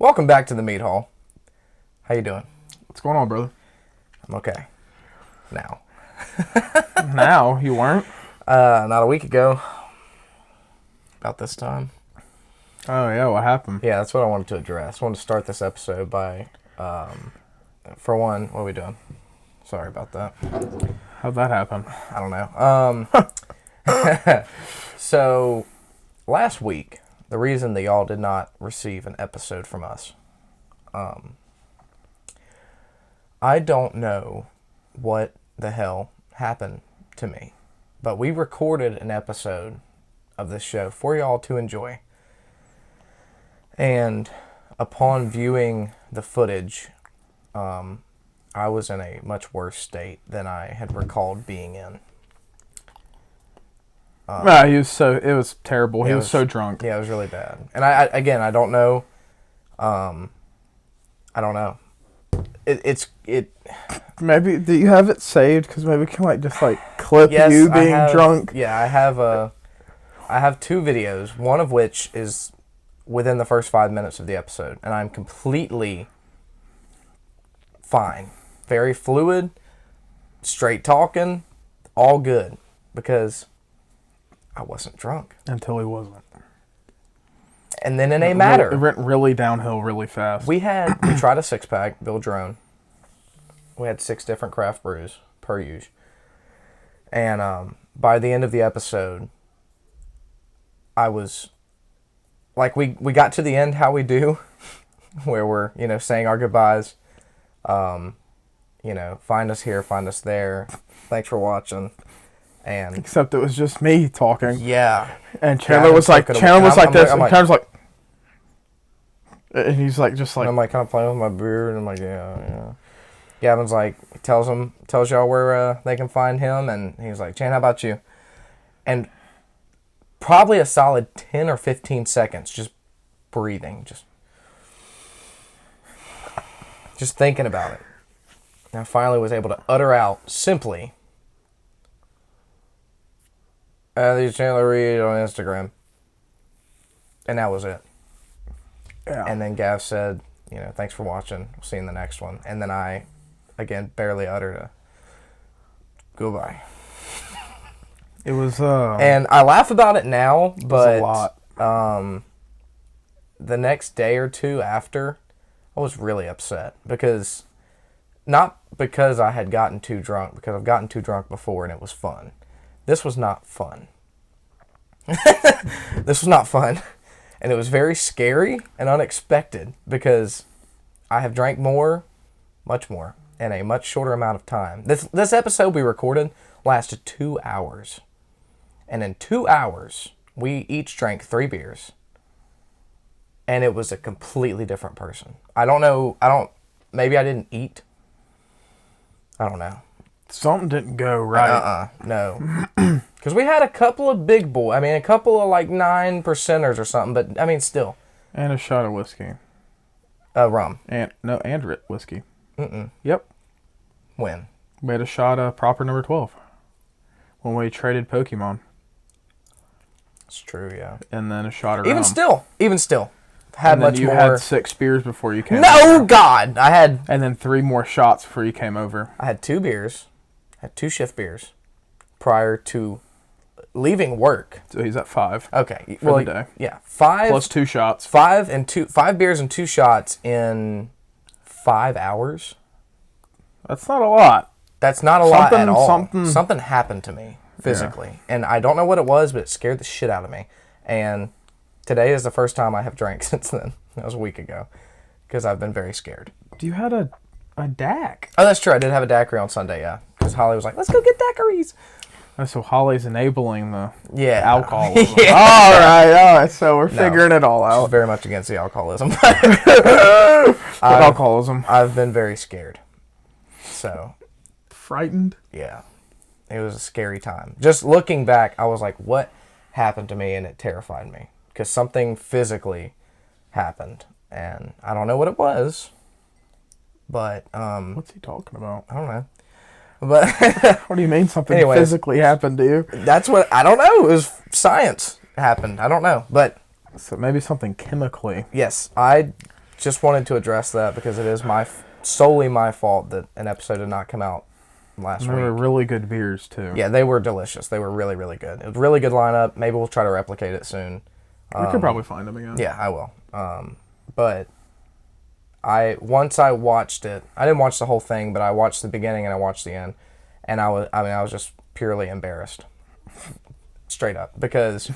Welcome back to the Mead-hall. How you doing? What's going on, brother? I'm okay. Now. Now? You weren't? Not a week ago. About this time. Oh, yeah, what happened? Yeah, that's what I wanted to address. I wanted to start this episode by, for one, what are we doing? Sorry about that. How'd that happen? I don't know. So, last week, the reason that y'all did not receive an episode from us, I don't know what the hell happened to me, but we recorded an episode of this show for y'all to enjoy. And upon viewing the footage, I was in a much worse state than I had recalled being in. It was terrible. He was so drunk. Yeah, it was really bad. And I don't know. I don't know. It. Maybe, do you have it saved? Because maybe we can clip Yes, you being drunk. Yeah, I have two videos, one of which is within the first 5 minutes of the episode, and I'm completely fine. Very fluid, straight talking, all good, because I wasn't drunk. Until he wasn't. And then it ain't matter. It went really downhill really fast. We tried a 6-pack, Bill Drone. We had 6 different craft brews, per usual. And by the end of the episode, I was, we got to the end how we do, where we're, saying our goodbyes. Find us here, find us there. Thanks for watching. And except it was just me talking. Yeah. And Chandler was like this. And he's like, just like. I'm like kind of playing with my beard. And I'm like, yeah. Gavin's like, tells y'all where they can find him. And he's like, Chan, how about you? And probably a solid 10 or 15 seconds just breathing. Just thinking about it. And I finally was able to utter out simply, this is Chandler Reed on Instagram. And that was it. Yeah. And then Gav said, thanks for watching. We'll see you in the next one. And then I, again, barely uttered a goodbye. It was, and I laugh about it now, but it was a lot. The next day or two after, I was really upset. Not because I had gotten too drunk, because I've gotten too drunk before and it was fun. This was not fun. This was not fun. And it was very scary and unexpected because I have drank much more, in a much shorter amount of time. This episode we recorded lasted 2 hours. And in 2 hours, we each drank 3 beers. And it was a completely different person. I don't know. Maybe I didn't eat. I don't know. Something didn't go right. No. Because we had a couple of big boys. a couple of 9%ers or something, but still. And a shot of whiskey. Rum. And whiskey. Mm-mm. Yep. When? We had a shot of proper number 12. When we traded Pokemon. It's true, yeah. And then a shot of Even rum. still. Had much more. You had 6 beers before you came over. No, God! And then 3 more shots before you came over. I had 2 beers. Had 2 shift beers. Prior to leaving work. So he's at 5. Okay. For the day. Yeah. 5. Plus 2 shots. 5 beers and 2 shots in 5 hours. That's not a lot. That's not a lot at all. Something happened to me physically. Yeah. And I don't know what it was, but it scared the shit out of me. And today is the first time I have drank since then. That was a week ago. Because I've been very scared. You had a DAC. Oh, that's true. I did have a daiquiri on Sunday, yeah. Because Holly was like, let's go get daiquiris. Oh, so Holly's enabling the Yeah. alcoholism. All right. So we're figuring it all out. She's very much against the alcoholism. Alcoholism. I've been very scared. So. Frightened? Yeah. It was a scary time. Just looking back, I was like, what happened to me? And it terrified me. Because something physically happened. And I don't know what it was. But, what's he talking about? I don't know. But what do you mean something physically happened to you? That's what, I don't know. It was science happened. I don't know. But So maybe something chemically. Yes, I just wanted to address that because it is solely my fault that an episode did not come out last week. They were really good beers, too. Yeah, they were delicious. They were really, really good. It was a really good lineup. Maybe we'll try to replicate it soon. We could probably find them again. Yeah, I will. But once I watched it, I didn't watch the whole thing, but I watched the beginning and I watched the end, and I was just purely embarrassed, straight up, because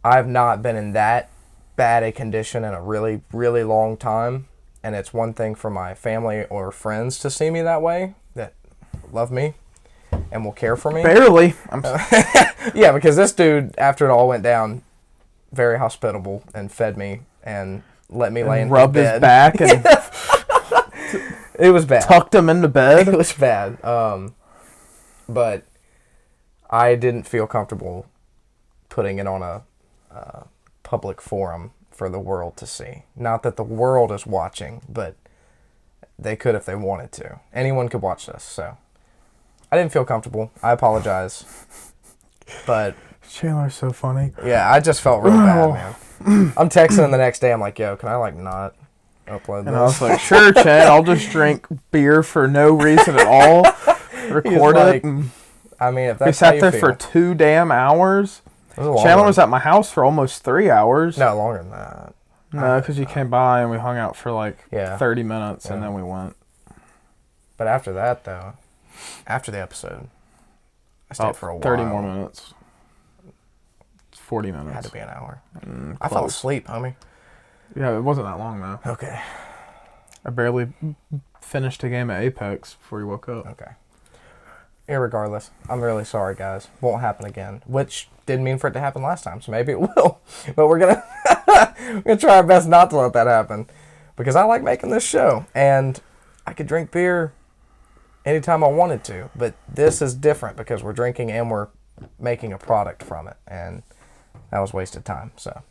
I've not been in that bad a condition in a really, really long time, and it's one thing for my family or friends to see me that way, that love me and will care for me. Barely. Yeah, because this dude, after it all went down, very hospitable and fed me and let me lay in rubbed bed. his back and It was bad. tucked him into bed. It was bad. But I didn't feel comfortable putting it on a public forum for the world to see. Not that the world is watching, but they could if they wanted to. Anyone could watch this, so I didn't feel comfortable. I apologize. But Chandler's so funny. yeah, I just felt real bad, man. I'm texting him the next day. I'm like, yo, can I not upload this? And I was like, sure, Chad, I'll just drink beer for no reason at all. Record like, it. And I mean, if we that's how sat you there feel. for 2 damn hours. It was a long Chandler one. was at my house for almost 3 hours. No, longer than that. No, because you came by and we hung out for like Yeah. 30 minutes and Yeah. then we went. But after that, though, after the episode, I stayed About for a while. 30 more minutes. 40 It had minutes. to be an hour. Mm, I fell close. asleep, homie. Yeah, it wasn't that long though. Okay. I barely finished a game of Apex before you woke up. Okay. Irregardless, I'm really sorry, guys. Won't happen again. Which didn't mean for it to happen last time, so maybe it will. But we're gonna try our best not to let that happen, because I like making this show, and I could drink beer anytime I wanted to. But this is different because we're drinking and we're making a product from it, and that was wasted time. So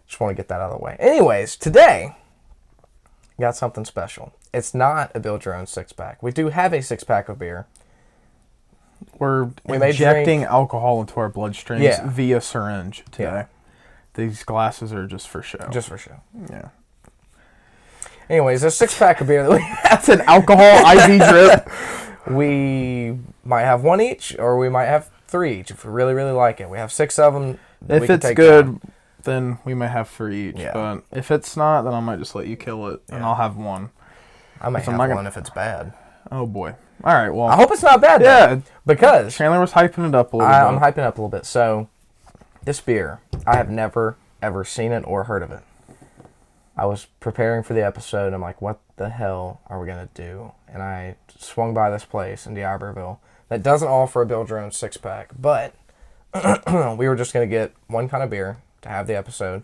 just want to get that out of the way. Anyways, today got something special. It's not a build your own 6-pack. We do have a 6-pack of beer. We're We may injecting alcohol into our bloodstreams Yeah. via syringe today. Yeah. These glasses are just for show. Just for show. Yeah. Anyways, there's a 6-pack of beer that we have. It's an alcohol IV drip. We might have one each, or we might have 3 each if we really, really like it. We have 6 of them. If it's good, then we may have 3 each. Yeah. But if it's not, then I might just let you kill it, and Yeah. I'll have one. I may I'm have not gonna- one if it's bad. Oh, boy. All right, well. I hope it's not bad, though, Yeah. because Chandler was hyping it up a little I'm bit. hyping up a little bit. So, this beer, I have never, ever seen it or heard of it. I was preparing for the episode, and I'm like, what the hell are we going to do? And I swung by this place in D'Iberville that doesn't offer a build your own 6-pack, but we were just going to get one kind of beer to have the episode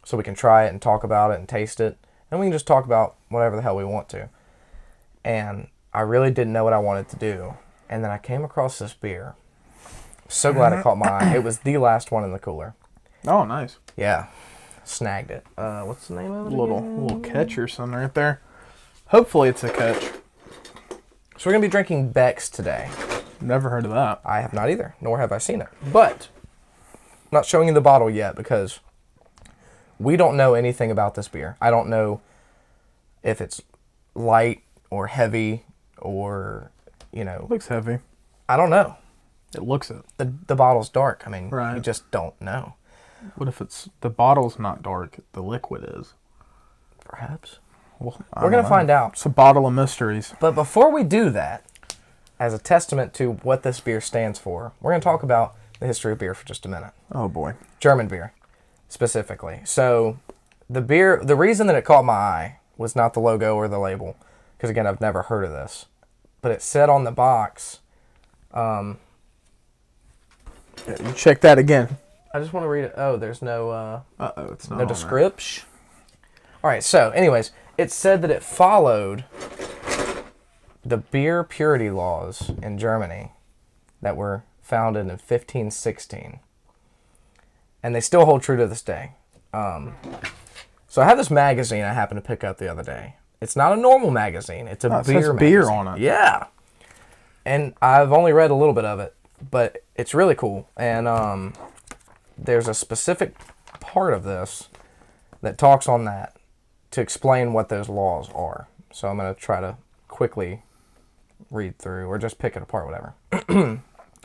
so we can try it and talk about it and taste it, and we can just talk about whatever the hell we want to. And I really didn't know what I wanted to do. And then I came across this beer. So glad it caught my eye. It was the last one in the cooler. Oh, nice. Yeah. Snagged it. What's the name of it again? Little catch or something right there. Hopefully it's a catch. So we're going to be drinking Beck's today. Never heard of that. I have not either, nor have I seen it. But I'm not showing you the bottle yet because we don't know anything about this beer. I don't know if it's light or heavy or, It looks heavy. I don't know. It looks it. The bottle's dark. I mean, Right. you just don't know. What if the bottle's not dark, the liquid is? Perhaps. Well, We're going to find out. It's a bottle of mysteries. But before we do that, as a testament to what this beer stands for, we're going to talk about the history of beer for just a minute. Oh, boy. German beer, specifically. So, the reason that it caught my eye was not the logo or the label, because again, I've never heard of this. But it said on the box, Yeah, you check that again. I just want to read it. Oh, there's no Uh-oh, it's not no on there. description. All right, so anyways, it said that it followed the beer purity laws in Germany that were founded in 1516. And they still hold true to this day. So I have this magazine I happened to pick up the other day. It's not a normal magazine. It's a Oh, it beer says magazine. beer on it. Yeah. And I've only read a little bit of it, but it's really cool. And there's a specific part of this that talks on that to explain what those laws are. So I'm going to try to quickly read through or just pick it apart, whatever.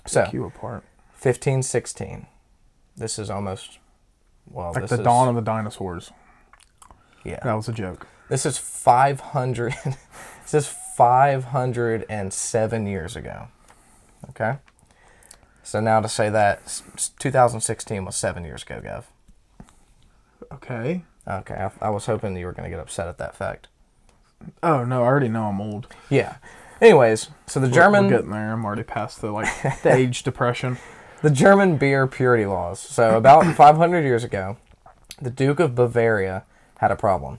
So, Cue apart. 1516. This is almost, well, Like this the is, dawn of the dinosaurs. yeah. That was a joke. This is 500, this is 507 years ago. Okay? So now to say that 2016 was 7 years ago, Gav. Okay. Okay, I was hoping you were going to get upset at that fact. Oh, no, I already know I'm old. Yeah. Anyways, so the German... We're getting there. I'm already past the age depression. The German beer purity laws. So about 500 years ago, the Duke of Bavaria had a problem.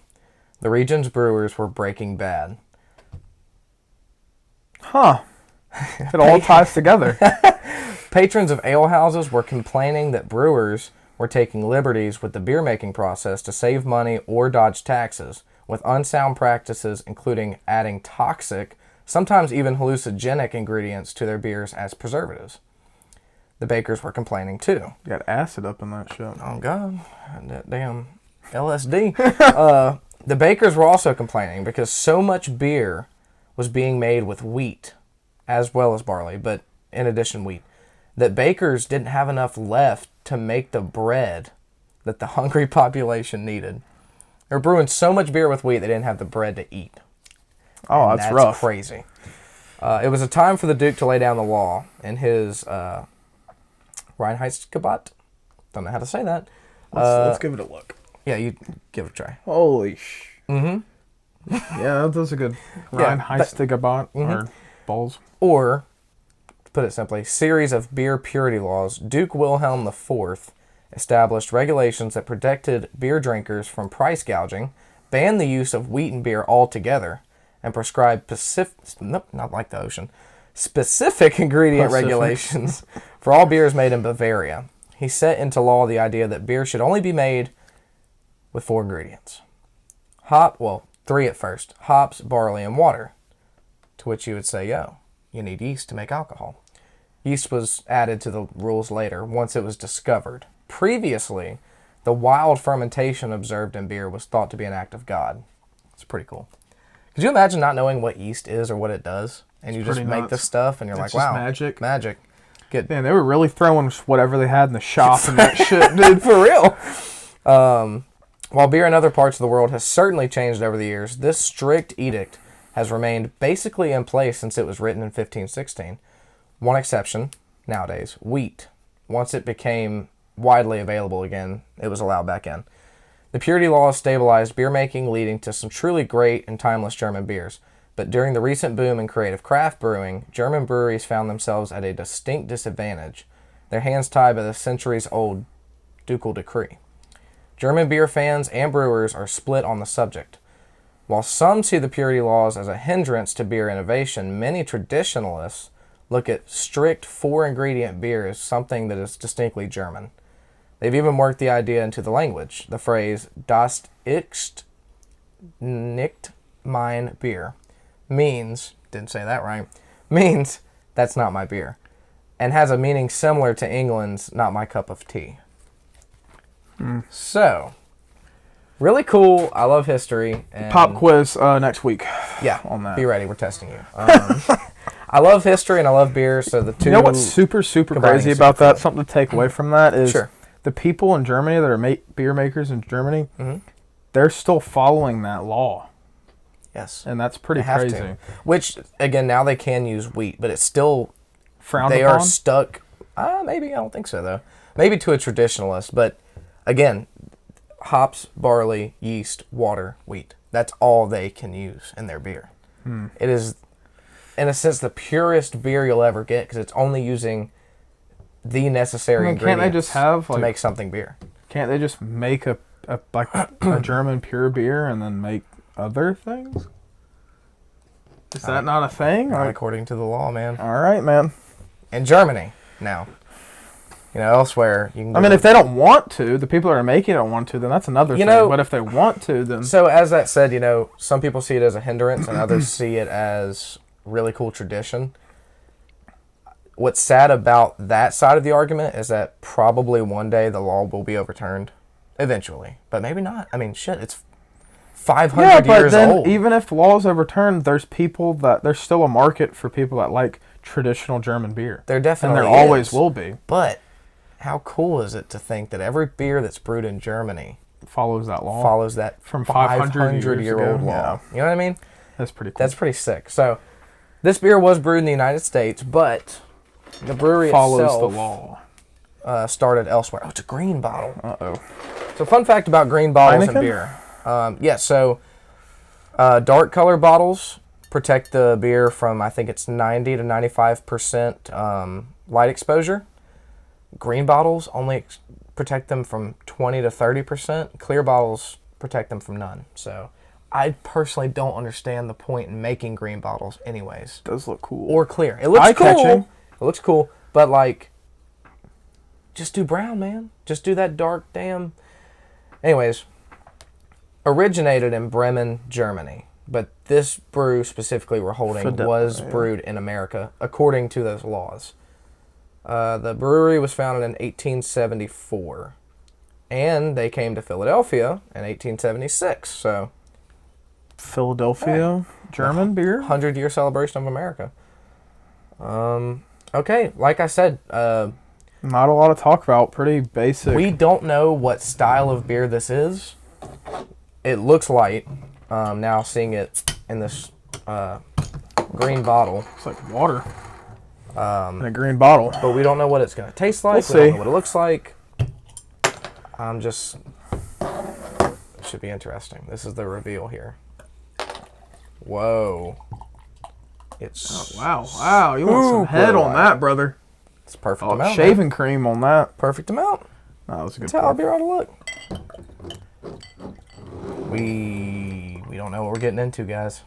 The region's brewers were breaking bad. Huh. It all ties together. Patrons of alehouses were complaining that brewers were taking liberties with the beer-making process to save money or dodge taxes, with unsound practices including adding toxic, sometimes even hallucinogenic ingredients to their beers as preservatives. The bakers were complaining too. You got acid up in that shit. Oh, God. That damn LSD. The bakers were also complaining because so much beer was being made with wheat, as well as barley, but in addition wheat, that bakers didn't have enough left to make the bread that the hungry population needed. They were brewing so much beer with wheat they didn't have the bread to eat. Oh, And that's rough. Crazy. It was a time for the Duke to lay down the law in his Reinheitsgebot. Don't know how to say that. Let's give it a look. Yeah, you give it a try. Holy sh... Mm-hmm. Yeah, that's a good... Reinheitsgebot or balls. Or, to put it simply, series of beer purity laws. Duke Wilhelm IV established regulations that protected beer drinkers from price gouging, banned the use of wheat in beer altogether, and prescribed specific ingredient regulations for all beers made in Bavaria. He set into law the idea that beer should only be made with 4 ingredients. 3 at first. Hops, barley, and water. To which you would say, you need yeast to make alcohol. Yeast was added to the rules later, once it was discovered. Previously, the wild fermentation observed in beer was thought to be an act of God. It's pretty cool. Could you imagine not knowing what yeast is or what it does? And you just make this stuff and you're like, wow. Magic. Magic. Good. Man, they were really throwing whatever they had in the shop and that shit, dude. For real. While beer in other parts of the world has certainly changed over the years, this strict edict has remained basically in place since it was written in 1516. One exception, nowadays, wheat. Once it became widely available again, it was allowed back in. The purity laws stabilized beer making, leading to some truly great and timeless German beers. But during the recent boom in creative craft brewing, German breweries found themselves at a distinct disadvantage, their hands tied by the centuries-old ducal decree. German beer fans and brewers are split on the subject. While some see the purity laws as a hindrance to beer innovation, many traditionalists look at strict 4-ingredient beer as something that is distinctly German. They've even worked the idea into the language. The phrase "Das ist nicht mein Bier" means, didn't say that right, means that's not my beer, and has a meaning similar to England's "not my cup of tea." So, really cool. I love history. And Pop quiz next week. Yeah, on that. Be ready. We're testing you. I love history and I love beer, so the two... You know what's super crazy about that? Something to take away from that is the people in Germany that are beer makers in Germany, they're still following that law. Yes. And that's pretty crazy. Which, again, now they can use wheat, but it's still... Frowned they upon? are stuck... maybe, I don't think so, though. Maybe to a traditionalist, but, again, hops, barley, yeast, water, wheat. That's all they can use in their beer. It is, in a sense, the purest beer you'll ever get, because it's only using the necessary ingredients can't they just have, to make something beer. Can't they just make a German pure beer and then make other things? Is that not a thing? Not according to the law, man. All right, man. In Germany, now. You know, elsewhere, you can... I mean, if they don't want to, the people that are making it don't want to, then that's another thing. But if they want to, then... So, as that said, you know, some people see it as a hindrance and others see it as really cool tradition. What's sad about that side of the argument is that probably one day the law will be overturned. eventually, but maybe not. I mean, shit, it's 500 years old. Even if laws overturned, there's still a market for people that like traditional German beer. There definitely and there always will be. But how cool is it to think that every beer that's brewed in Germany follows that law? Follows that from 500-year-old law. Yeah. You know what I mean? That's pretty cool. That's pretty sick. So, this beer was brewed in the United States, but the brewery follows the law. Started elsewhere. Oh, it's a green bottle. Uh-oh. So, fun fact about green bottles and beer. Dark color bottles protect the beer from, I think it's 90 to 95% light exposure. Green bottles only protect them from 20 to 30%. Clear bottles protect them from none. So I personally don't understand the point in making green bottles anyways. It does look cool. Or clear. It looks cool. It looks cool, but like, just do brown, man. Just do that dark damn. Anyways, originated in Bremen, Germany, but this brew specifically we're holding was brewed in America according to those laws. The brewery was founded in 1874, and they came to Philadelphia in 1876. So, Philadelphia German beer, 100-year celebration of America. Okay, like I said, not a lot to talk about. Pretty basic. We don't know what style of beer this is. It looks light. Now seeing it in this green bottle, it's like water. In a green bottle. But we don't know what it's going to taste like. We'll see. We don't know what it looks like. It should be interesting. This is the reveal here. Whoa. It's wow. You want some head on that, brother. It's perfect amount. Shaving cream on that. Perfect amount. That was a good That's how I'll be right to look. We don't know what we're getting into, guys.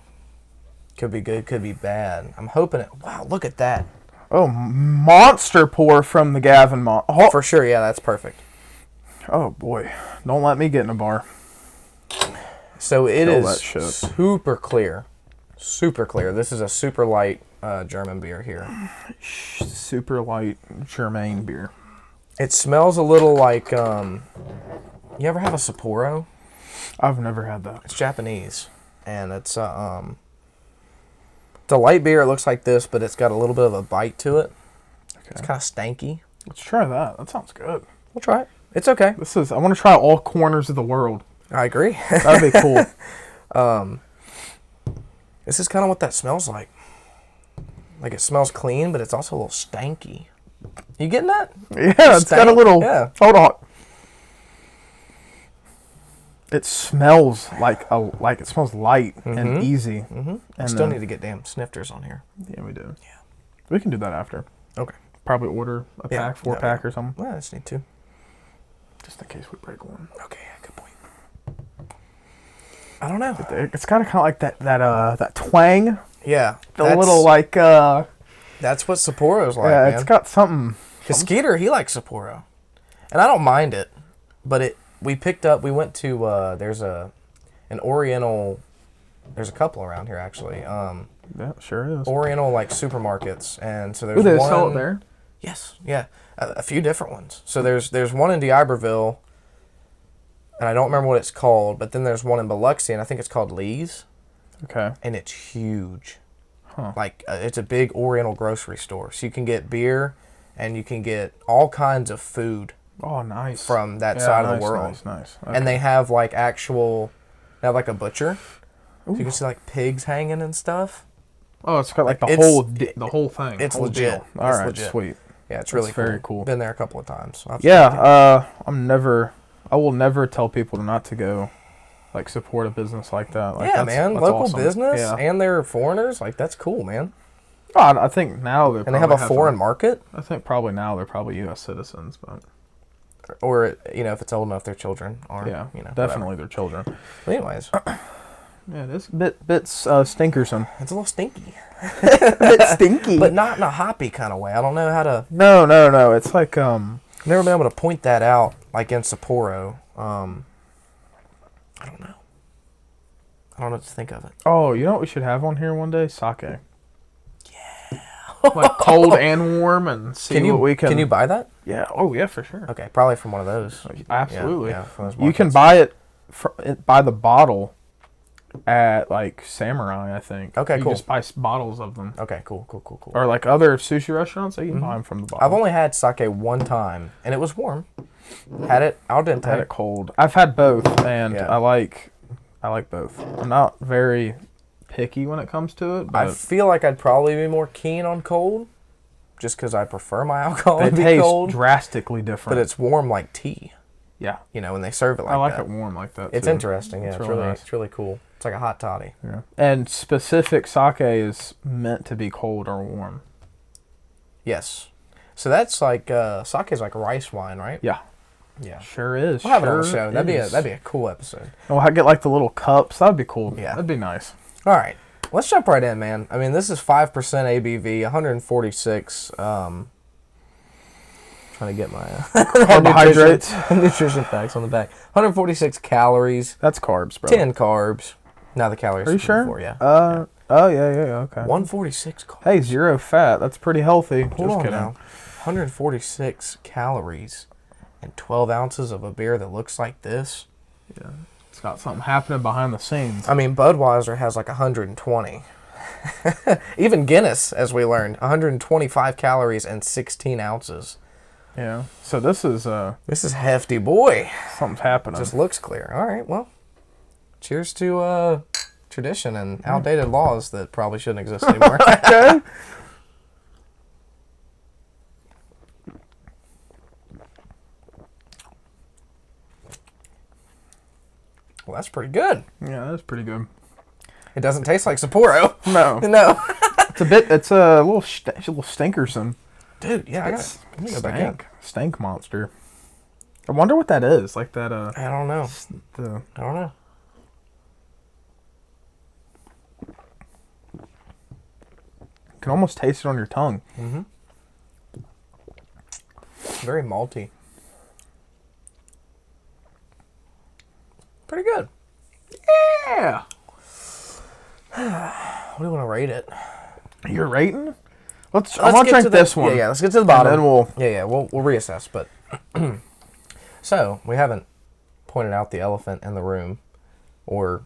Could be good, could be bad. I'm hoping it. Wow, look at that. Oh, monster pour from the Gavin For sure, yeah, that's perfect. Oh, boy. Don't let me get in a bar. So it is super clear. Super clear. This is a super light German beer here. Super light German beer. It smells a little like, you ever have a Sapporo? I've never had that. It's Japanese. And it's a light beer. It looks like this, but it's got a little bit of a bite to it. Okay. It's kind of stanky. Let's try that. That sounds good. We'll try it. It's okay. I want to try all corners of the world. I agree. That'd be cool. This is kind of what that smells like. Like it smells clean, but it's also a little stanky. You getting that? Yeah, it's got a little. Yeah. Hold on. It smells like it smells light and easy. Mm-hmm. And still need to get damn snifters on here. Yeah, we do. Yeah, we can do that after. Okay. Probably order a pack, 4-pack or something. Well, I just need to. Just in case we break one. Okay, good point. I don't know. It's kind of like that twang. Yeah. The little like. That's what Sapporo's like. Yeah, it's got something. Because Skeeter, he likes Sapporo, and I don't mind it, but we went to there's an Oriental. There's a couple around here actually. Yeah, sure is. Oriental like supermarkets, and so there's they one. sell it there? Yes, yeah, a few different ones. So there's one in D'Iberville, and I don't remember what it's called, but then there's one in Biloxi, and I think it's called Lee's. Okay. And it's huge. Huh. Like it's a big Oriental grocery store, so you can get beer, and you can get all kinds of food. Oh, nice. From that side of the world. Nice. Okay. And they have like they have like a butcher. Ooh. So you can see like pigs hanging and stuff. Oh, it's got like the whole thing. It's legit. All right, legit. Sweet. Yeah, it's really very cool. Been there a couple of times. I will never tell people not to go like support a business like that. Like, that's local awesome. Business and they're foreigners. Like that's cool, man. Oh, I think now they have a foreign market. I think probably now they're probably U.S. citizens, but. Or, if it's old enough, their children are. Yeah, definitely their children. But anyways. Yeah, it is a bit stinkersome. It's a little stinky. A bit stinky. But not in a hoppy kind of way. I don't know how to... No. It's like... I've never been able to point that out, like in Sapporo. I don't know. I don't know what to think of it. Oh, you know what we should have on here one day? Sake. Yeah. like cold and warm, and see what we can. Can you buy that? Yeah. Oh yeah, for sure. Okay, probably from one of those. Absolutely. Yeah, from those you can buy it by the bottle at like Samurai, I think. Okay, cool. You just buy bottles of them. Okay, cool. Or like other sushi restaurants, you can buy them from the bottle. I've only had sake one time, and it was warm. Had it al dente. Had it cold. I've had both, and I like both. I'm not very picky when it comes to it, but I feel like I'd probably be more keen on cold, just because I prefer my alcohol to it be tastes cold. drastically different. But it's warm like tea. Yeah. When they serve it like that. I like it warm like that, It's too. interesting, yeah. It's really nice. It's really cool. It's like a hot toddy. Yeah. And specific sake is meant to be cold or warm. Yes. So that's like, sake is like rice wine, right? Yeah. Yeah. Sure is. We'll have it on the show. That'd be a cool episode. And we'll get like the little cups. That'd be cool. Yeah. That'd be nice. All right. Let's jump right in, man. I mean, this is 5% ABV, 146. Trying to get my carbohydrates, nutrition facts on the back. 146 calories. That's carbs, bro. 10 carbs. Now the calories. Are you sure? Before, yeah. Oh yeah, okay. 146 carbs. Hey, 0 fat. That's pretty healthy. Hold on now. 146 calories and 12 ounces of a beer that looks like this. Yeah. It's got something happening behind the scenes. I mean, Budweiser has like 120. Even Guinness, as we learned, 125 calories and 16 ounces. Yeah. So this is hefty, boy. Something's happening. Just looks clear. All right. Well, cheers to tradition and outdated laws that probably shouldn't exist anymore. Okay. Well, that's pretty good. Yeah, that's pretty good. It doesn't taste like Sapporo. No. No. It's a little stinkersome. Dude, yeah, let me go back in. Stank monster. I wonder what that is. Like that. I don't know. I don't know. You can almost taste it on your tongue. Mm-hmm. Very malty. Pretty good. Yeah. What do you want to rate it? You're rating? I want to drink this one. Yeah, let's get to the bottom. And we'll then we'll reassess. But so we haven't pointed out the elephant in the room, or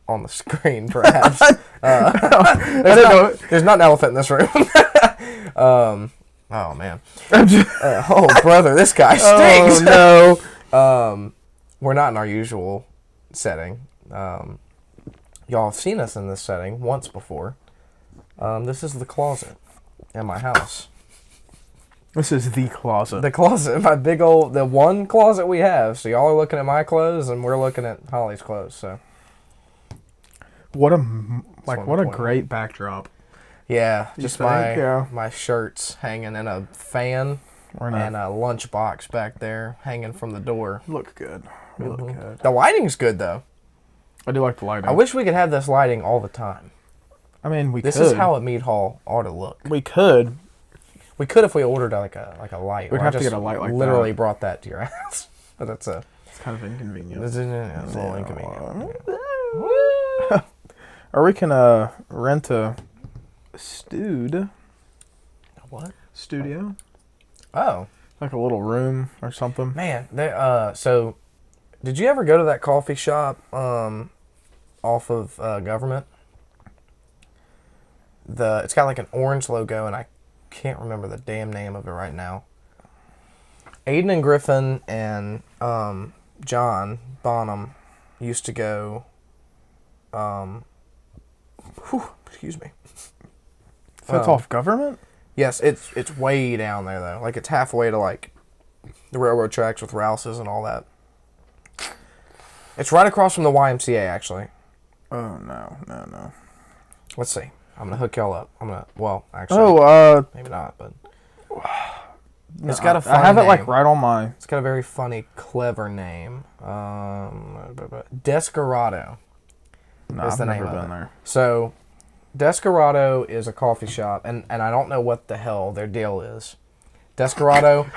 on the screen, perhaps. There's not an elephant in this room. Oh man. Oh brother, this guy stinks. Oh no. We're not in our usual setting. Y'all have seen us in this setting once before. This is the closet in my house. This is the closet. The closet, the one closet we have. So y'all are looking at my clothes, and we're looking at Holly's clothes. So what a great backdrop. Yeah, just my shirts hanging in a fan and a lunchbox back there hanging from the door. Look good. Look good. The lighting's good though. I do like the lighting. I wish we could have this lighting all the time. I mean, we could. This is how a Mead-hall ought to look. We could. We could if we ordered like a light. We'd have to get a light like that. Literally brought that to your house. But it's kind of inconvenient. It's a little inconvenient. Or we can rent a studio. What? Studio. Oh. Like a little room or something. Man, so did you ever go to that coffee shop off of Government? It's got like an orange logo, and I can't remember the damn name of it right now. Aiden and Griffin and John Bonham used to go. Excuse me. So it's off Government? Yes, it's way down there though. Like it's halfway to like the railroad tracks with Rouse's and all that. It's right across from the YMCA actually. Oh no. Let's see. I'm gonna hook y'all up. Actually. Maybe not, but it's got a fun I have it name. like right on my. It's got a very funny, clever name. Desperado. No, I've never been there. So, Desperado is a coffee shop, and I don't know what the hell their deal is. Desperado,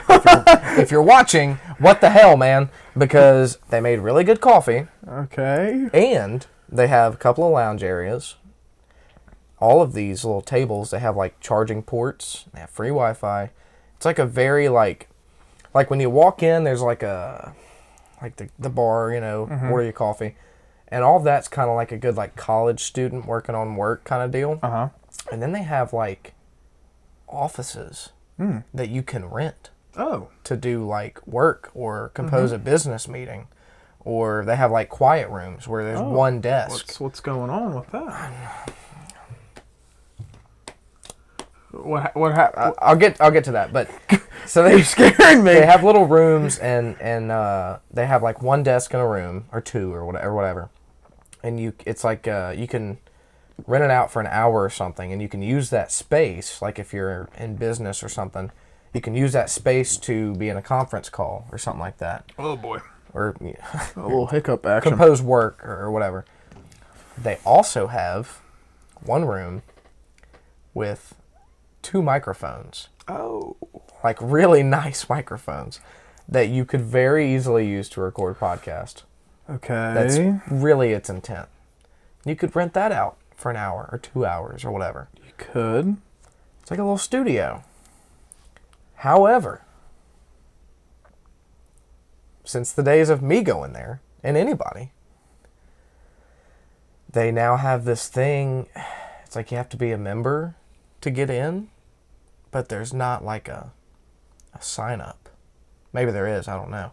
if you're watching, what the hell, man? Because they made really good coffee. Okay. And they have a couple of lounge areas. all of these little tables, they have like charging ports. They have free Wi-Fi. It's like a very like when you walk in, there's like the bar, you know, order your coffee, and all of that's kind of like a good like college student working on work kind of deal. And then they have like offices that you can rent. To do like work or compose a business meeting, or they have like quiet rooms where there's one desk. What's going on with that? What happened? I'll get to that, but so you're scaring me. They have little rooms and they have like one desk in a room or two or whatever, and it's like you can rent it out for an hour or something, and you can use that space like if you're in business or something. You can use that space to be in a conference call or something like that. Oh, boy. Or a little hiccup action. Compose work or whatever. They also have one room with 2 microphones. Oh. Like really nice microphones that you could very easily use to record podcast. Okay. That's really its intent. You could rent that out for an hour or 2 hours or whatever. You could. It's like a little studio. However, since the days of me going there, and anybody, they now have this thing, it's like you have to be a member to get in, but there's not like a sign up. Maybe there is, I don't know.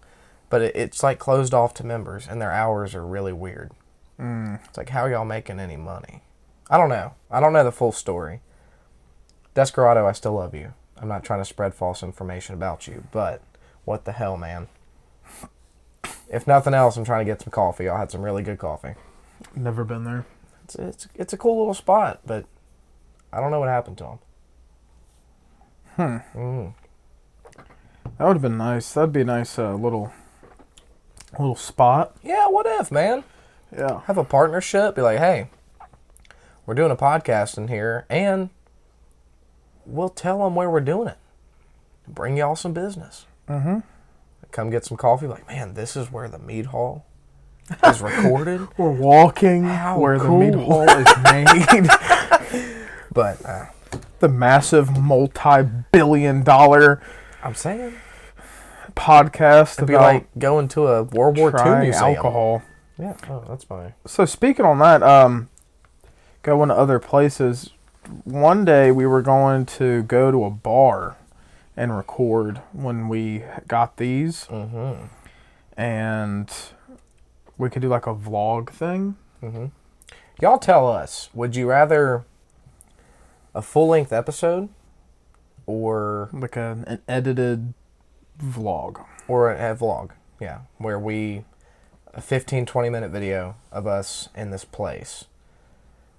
But it's like closed off to members, and their hours are really weird. It's like, how are y'all making any money? I don't know. I don't know the full story. Desperado, I still love you. I'm not trying to spread false information about you, but what the hell, man? If nothing else, I'm trying to get some coffee. Y'all had some really good coffee. Never been there. It's a cool little spot, but I don't know what happened to them. That would have been nice. That'd be a nice little spot. Yeah, what if, man? Yeah. Have a partnership. Be like, hey, we're doing a podcast in here, and we'll tell them where we're doing it. Bring y'all some business. Come get some coffee. Like, man, this is where the Mead-hall is recorded. We're walking where the Mead-hall is made. But the massive multi-billion-dollar I'm saying podcast it'd be like going to a World War II museum. Alcohol. Yeah, that's funny. So speaking on that, going to other places. One day we were going to go to a bar and record when we got these, and we could do like a vlog thing. Y'all tell us, would you rather a full-length episode or like an edited vlog? Or a vlog, yeah, where a 15-20 minute video of us in this place,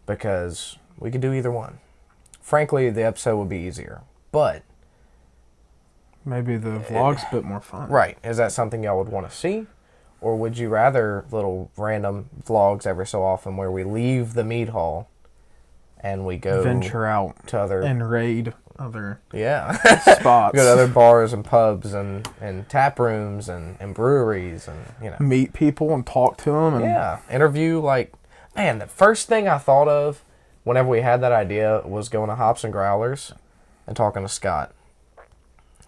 because we could do either one. Frankly, the episode would be easier, but maybe the vlog's a bit more fun. Right. Is that something y'all would want to see? Or would you rather little random vlogs every so often where we leave the Mead-hall and we go venture out to other and raid other spots. Go to other bars and pubs and tap rooms and breweries and, you know. Meet people and talk to them. And interview, like, man, the first thing I thought of whenever we had that idea was going to Hops and Growlers and talking to Scott.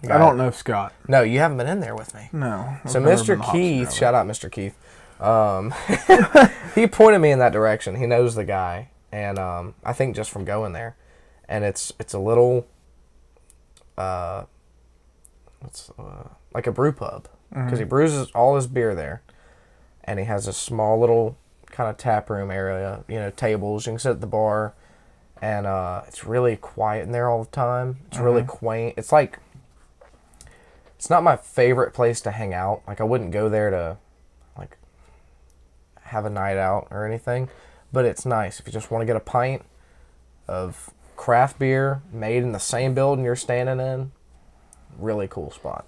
I don't know Scott. No, you haven't been in there with me. No. So Mr. Keith, shout out Mr. Keith. He pointed me in that direction. He knows the guy, and I think just from going there, and it's a little, like a brew pub, because he brews all his beer there, and he has a small little kind of tap room area, you know, tables. You can sit at the bar, and it's really quiet in there all the time. It's really quaint. It's like, it's not my favorite place to hang out. Like, I wouldn't go there to, like, have a night out or anything. But it's nice if you just want to get a pint of craft beer made in the same building you're standing in. Really cool spot.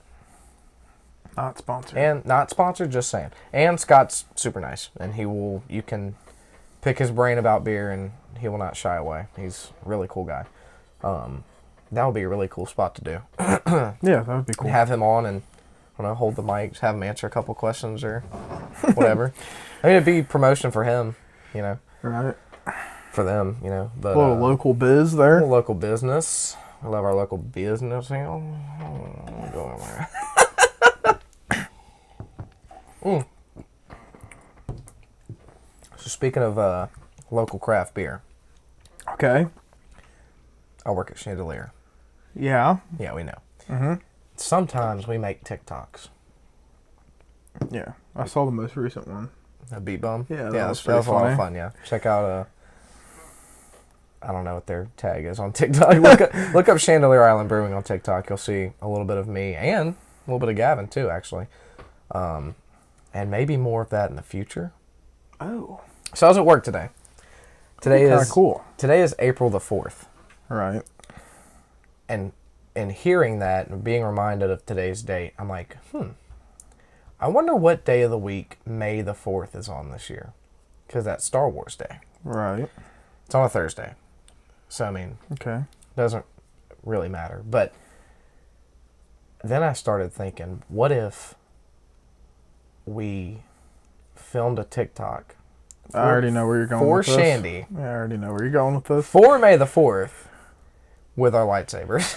Not sponsored. And not sponsored, just saying. And Scott's super nice. And you can pick his brain about beer and he will not shy away. He's a really cool guy. That would be a really cool spot to do. Yeah, that would be cool. Have him on and, I don't know, hold the mic, have him answer a couple questions or whatever. I mean, it'd be promotion for him, you know. Right. for them, you know. But A little local biz there. little local business. I love our local business. You know. So speaking of local craft beer, Okay. I work at Chandelier. Yeah. Yeah, we know. Mm-hmm. Sometimes we make TikToks. Yeah. I saw the most recent one. A beat bum. Yeah, that that was was a lot pretty of funny. fun. Yeah, check out. I don't know what their tag is on TikTok. Look up Chandelier Island Brewing on TikTok. You'll see a little bit of me and a little bit of Gavin too, actually, and maybe more of that in the future. Oh. So how's it work today? Today Kinda is cool. Today is April the 4th, Right. and hearing that and being reminded of today's date, I'm like, I wonder what day of the week May the 4th is on this year, because that's Star Wars Day. Right. It's on a Thursday. So, I mean, Okay. doesn't really matter. But then I started thinking, what if we filmed a TikTok I already know where you're going for with this. Shandy Yeah, I already know where you're going with this. for May the 4th with our lightsabers?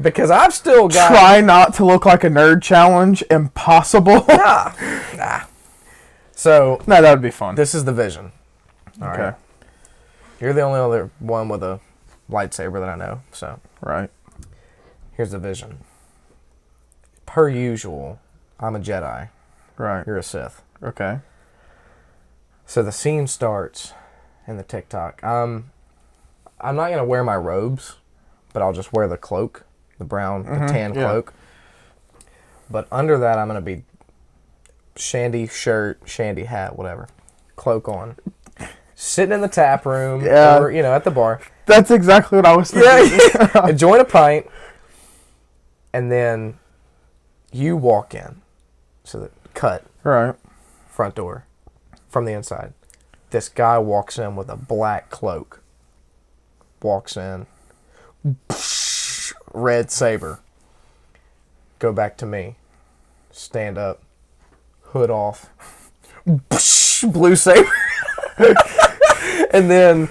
Because I've still got... Try not to look like a nerd challenge. Impossible. Nah. So, No, that would be fun. this is the vision. All Okay. right. You're the only other one with a lightsaber that I know. So, Right. here's the vision. Per usual, I'm a Jedi. Right. You're a Sith. Okay. So the scene starts in the TikTok. I'm not going to wear my robes, but I'll just wear the cloak, the brown, the tan cloak. But under that, I'm going to be Shandy shirt, Shandy hat, whatever. Cloak on. Sitting in the tap room or, at the bar. That's exactly what I was thinking. Yeah. Enjoying a pint. And then you walk in. So the cut. Right. Front door. From the inside. This guy walks in with a black cloak. Walks in. Red saber. Go back to me. Stand up. Hood off. Blue saber. And then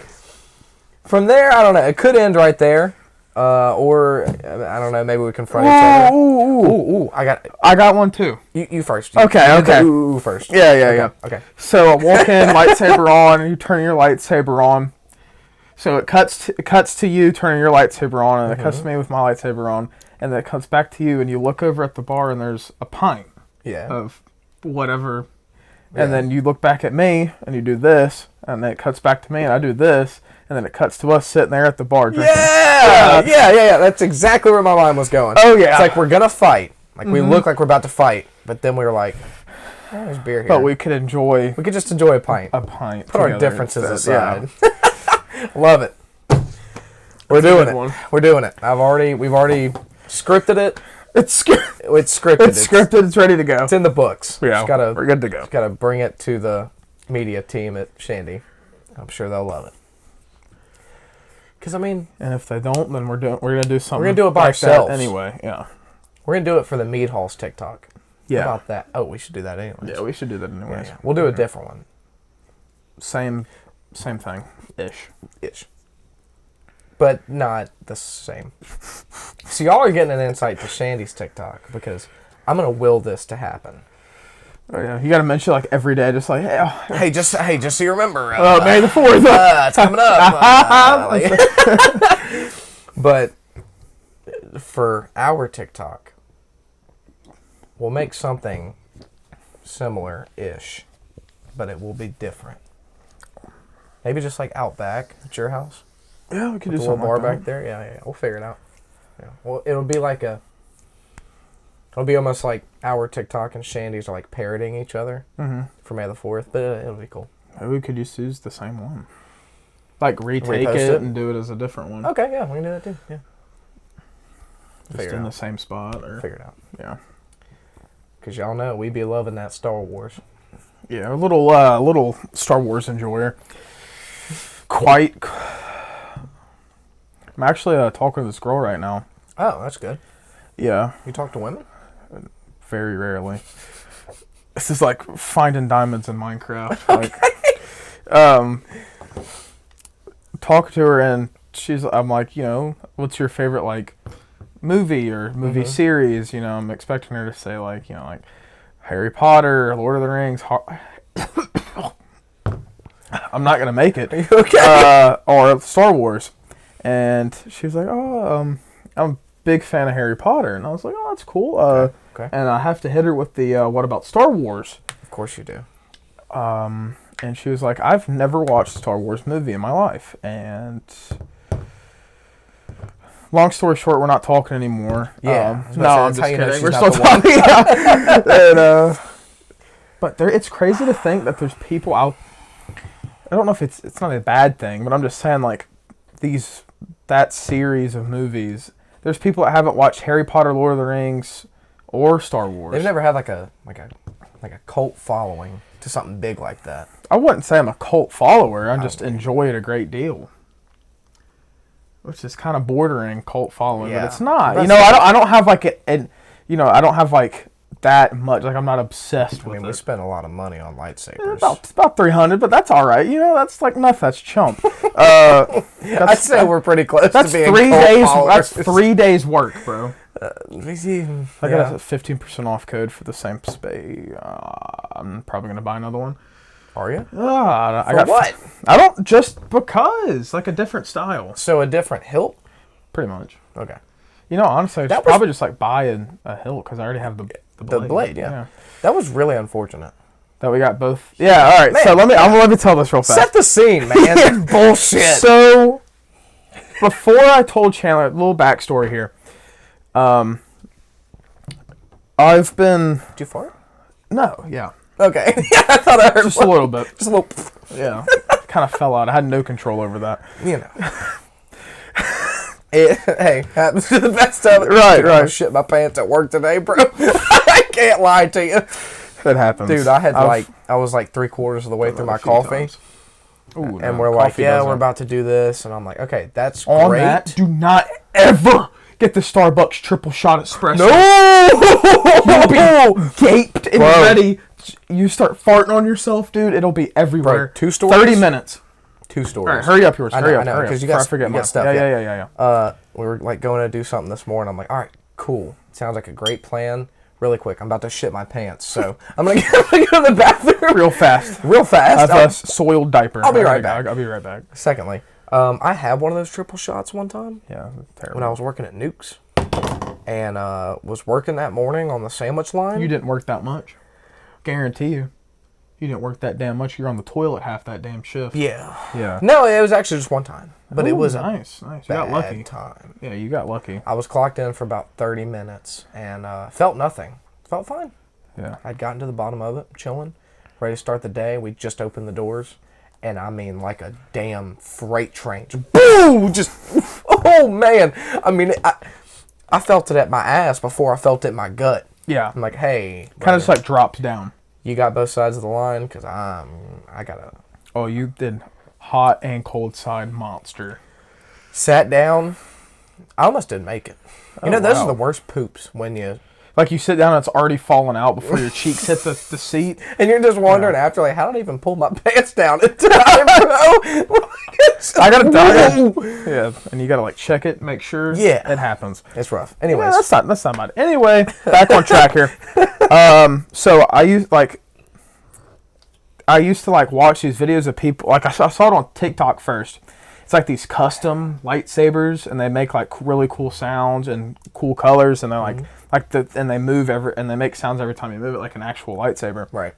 from there, I don't know. It could end right there. Or, I don't know, maybe we confront each other. Ooh. I got one too. You first. Okay. Ooh first. Yeah. Okay. So I walk in, lightsaber on, and you turn your lightsaber on. So it cuts to you turning your lightsaber on, and it cuts to me with my lightsaber on, and then it cuts back to you, and you look over at the bar, and there's a pint of whatever. Yeah. And then you look back at me, and you do this, and then it cuts back to me, and I do this, and then it cuts to us sitting there at the bar drinking. Yeah. That's exactly where my mind was going. Oh, yeah. It's like we're going to fight. Like, we look like we're about to fight, but then we were like, oh, there's beer here. But we could just enjoy a pint. Put our differences aside. Yeah. Love it. We're doing it. We're doing it. We've already scripted it. It's scripted. It's scripted. It's ready to go. It's in the books. Yeah, we're good to go. Just gotta bring it to the media team at Shandy. I'm sure they'll love it. Because and if they don't, then we're gonna do something. We're gonna do it by like ourselves that anyway. Yeah. We're gonna do it for the Mead-hall's TikTok. Yeah. How about that? Oh, we should do that anyway. Yeah, we should do that anyways. Yeah. We'll do a different one. Same thing Ish. But not the same. So y'all are getting an insight to Shandy's TikTok because I'm gonna will this to happen. Oh, yeah, you got to mention like every day, just like hey, just so you remember. May the 4th. It's coming up. But for our TikTok, we'll make something similar-ish, but it will be different. Maybe just like out back at your house. Yeah, we could With do a little something bar like that. back there. Yeah, we'll figure it out. Yeah. Well, it'll be like it'll be almost like our TikTok and Shandy's are like parroting each other for May the 4th, but it'll be cool. Maybe we could just use the same one. Like retake Repost it and do it as a different one. Okay, yeah, we can do that too. Yeah. Just in the same spot or Figure it out. Yeah. Because y'all know we be loving that Star Wars. Yeah, a little Star Wars enjoyer. Quite. I'm actually talking to this girl right now. Oh, that's good. Yeah. You talk to women? Very rarely. This is like finding diamonds in Minecraft. Okay. Like, talk to her and I'm like, what's your favorite like movie or movie series? I'm expecting her to say like, like Harry Potter, Lord of the Rings. I'm not gonna make it. Okay. Or Star Wars. And she was like, I'm a big fan of Harry Potter. And I was like, oh, that's cool. Okay. And I have to hit her with the, what about Star Wars? Of course you do. And she was like, I've never watched a Star Wars movie in my life. And long story short, we're not talking anymore. Yeah. No, I'm just kidding. We're still talking. Yeah. But it's crazy to think that there's people out. I don't know if it's not a bad thing, but I'm just saying like that series of movies. There's people that haven't watched Harry Potter, Lord of the Rings, or Star Wars. They've never had like a cult following to something big like that. I wouldn't say I'm a cult follower. I just enjoy it a great deal. Which is kind of bordering cult following, but it's not. I don't have like I don't have like that much. Like I'm not obsessed with it. We spent a lot of money on lightsabers. About 300, but that's all right. That's like nothing. That's chump. I'd say we're pretty close to being 3 cult days. followers. That's 3 days work, bro. I got a 15% off code for the same space. I'm probably gonna buy another one. Are you? What? I don't, just because like a different style. So a different hilt. Pretty much. Okay. Honestly, I should probably just like buy a hilt because I already have the blade. Yeah. That was really unfortunate. That we got both. Yeah. All right. Man, so let me tell this real fast. Set the scene, man. Bullshit. So before I told Chandler, a little backstory here. I've been. Did you fart? No. Yeah. Okay. I thought I heard just a little bit. Just a little. Yeah. Kind of fell out. I had no control over that. Hey, happens to the best of it. Right. I shit my pants at work today, bro. I can't lie to you. That happens. Dude, I was like 3/4 of the way through my coffee. Ooh, and we're like, we're about to do this. And I'm like, okay, that's on great. That, do not ever get the Starbucks triple shot espresso. No! You'll be gaped and ready. You start farting on yourself, dude. It'll be everywhere. Bro, 2 stories? 30 minutes. 2 stories. All right, hurry up yours. I know, because you got stuff. Yeah. We were like going to do something this morning. I'm like, all right, cool. Sounds like a great plan. Really quick, I'm about to shit my pants, so I'm gonna go to the bathroom real fast. I have a soiled diaper. I'll be right back. I'll be right back. Secondly, I had one of those triple shots one time. Yeah, terrible. When I was working at Nukes, and was working that morning on the sandwich line. You didn't work that much. Guarantee you. You didn't work that damn much. You're on the toilet half that damn shift. Yeah. No, it was actually just one time. But it was nice. You got lucky. Time. Yeah, you got lucky. I was clocked in for about 30 minutes and felt nothing. Felt fine. Yeah. I'd gotten to the bottom of it, chilling, ready to start the day. We just opened the doors. And I mean, like a damn freight train. Just boom! Just, oh man. I mean, I felt it at my ass before I felt it in my gut. Yeah. I'm like, hey. Kind of just like dropped down. You got both sides of the line? Because I got to. Oh, you did hot and cold side monster. Sat down. I almost didn't make it. Those are the worst poops when you. Like you sit down and it's already fallen out before your cheeks hit the seat. And you're just wondering after, like, how did I even pull my pants down in time, bro? I got to dive. Yeah, and you got to like check it, make sure. Yeah. It happens. It's rough. Anyways. Yeah, that's not bad. Anyway, back on track here. So I used to like watch these videos of people, like I saw it on TikTok first. It's like these custom lightsabers, and they make like really cool sounds and cool colors, and they're like and they move and they make sounds every time you move it, like an actual lightsaber. Right.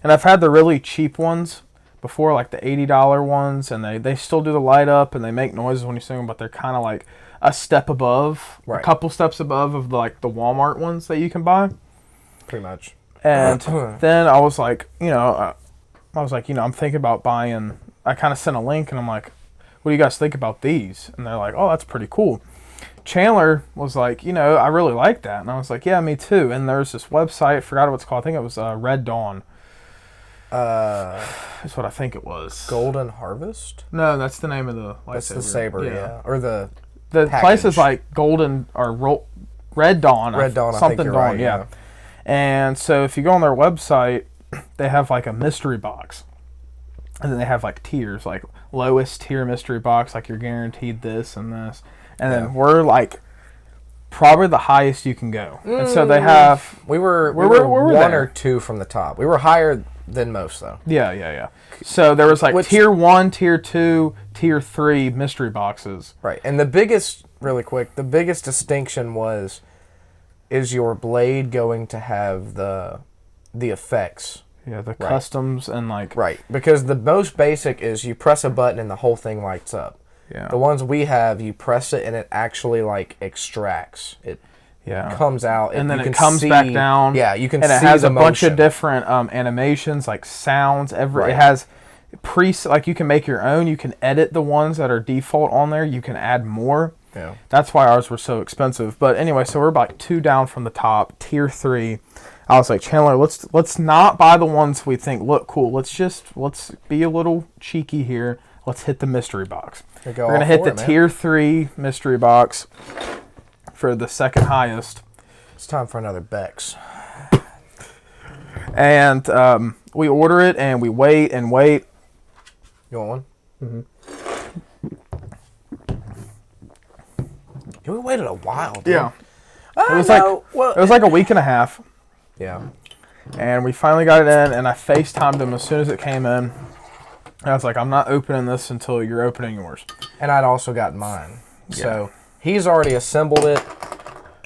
And I've had the really cheap ones before, like the $80 ones, and they still do the light up and they make noises when you swing them, but they're kind of like a step above, a couple steps above of the Walmart ones that you can buy. Pretty much. And then I was like, I'm thinking about buying. I kind of sent a link, and I'm like, what do you guys think about these? And they're like, oh, that's pretty cool. Chandler was like, I really like that. And I was like, yeah, me too. And there's this website, forgot what it's called. I think it was Red Dawn. That's what I think it was. Golden Harvest? No, that's the name of the lightsaber. That's the saber, yeah. Or the place is like Golden or Red Dawn. Red Dawn, something I think you're Dawn, right, yeah. And so if you go on their website, they have like a mystery box. And then they have like tiers, like lowest tier mystery box, like you're guaranteed this and this. And then we're like probably the highest you can go. And so they have... We were one or two from the top. We were higher than most, though. Yeah. So there was like tier 1, tier 2, tier 3 mystery boxes. Right. And the biggest, really quick, the biggest distinction is your blade going to have the effects? Yeah, the customs and like... Right. Because the most basic is you press a button and the whole thing lights up. Yeah. The ones we have, you press it and it actually like extracts. It comes out. And then it comes back down. Yeah, you can see and it has the a bunch motion. of different animations, like sounds. It has like you can make your own. You can edit the ones that are default on there. You can add more. Yeah. That's why ours were so expensive. But anyway, so we're about 2 down from the top, tier 3. I was like, Chandler, let's not buy the ones we think look cool. Let's be a little cheeky here. Let's hit the mystery box. We're going to hit the tier 3 mystery box for the second highest. It's time for another Beck's. And we order it and we wait and wait. You want one? Mm-hmm. We waited a while, dude. Yeah. It was like a week and a half. Yeah. And we finally got it in, and I FaceTimed him as soon as it came in. I was like, I'm not opening this until you're opening yours. And I'd also got mine. Yeah. So he's already assembled it.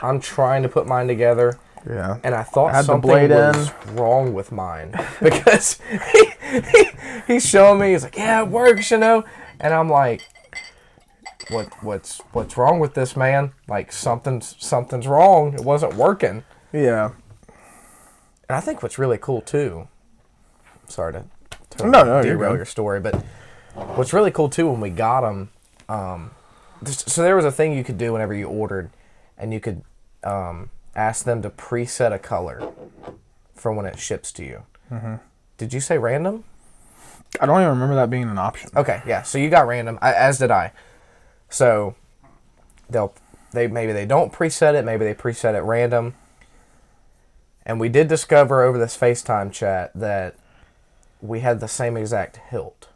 I'm trying to put mine together. Yeah. And I thought something was wrong with mine. Because he's showing me, he's like, yeah, it works, And I'm like, what's wrong with this, man? Like, something's wrong. It wasn't working. Yeah. And I think what's really cool, too, sorry to derail your story, but what's really cool, too, when we got them, so there was a thing you could do whenever you ordered, and you could ask them to preset a color for when it ships to you. Mm-hmm. Did you say random? I don't even remember that being an option. Okay, yeah, so you got random, as did I. So maybe they don't preset it, maybe they preset it random. And we did discover over this FaceTime chat that we had the same exact hilt.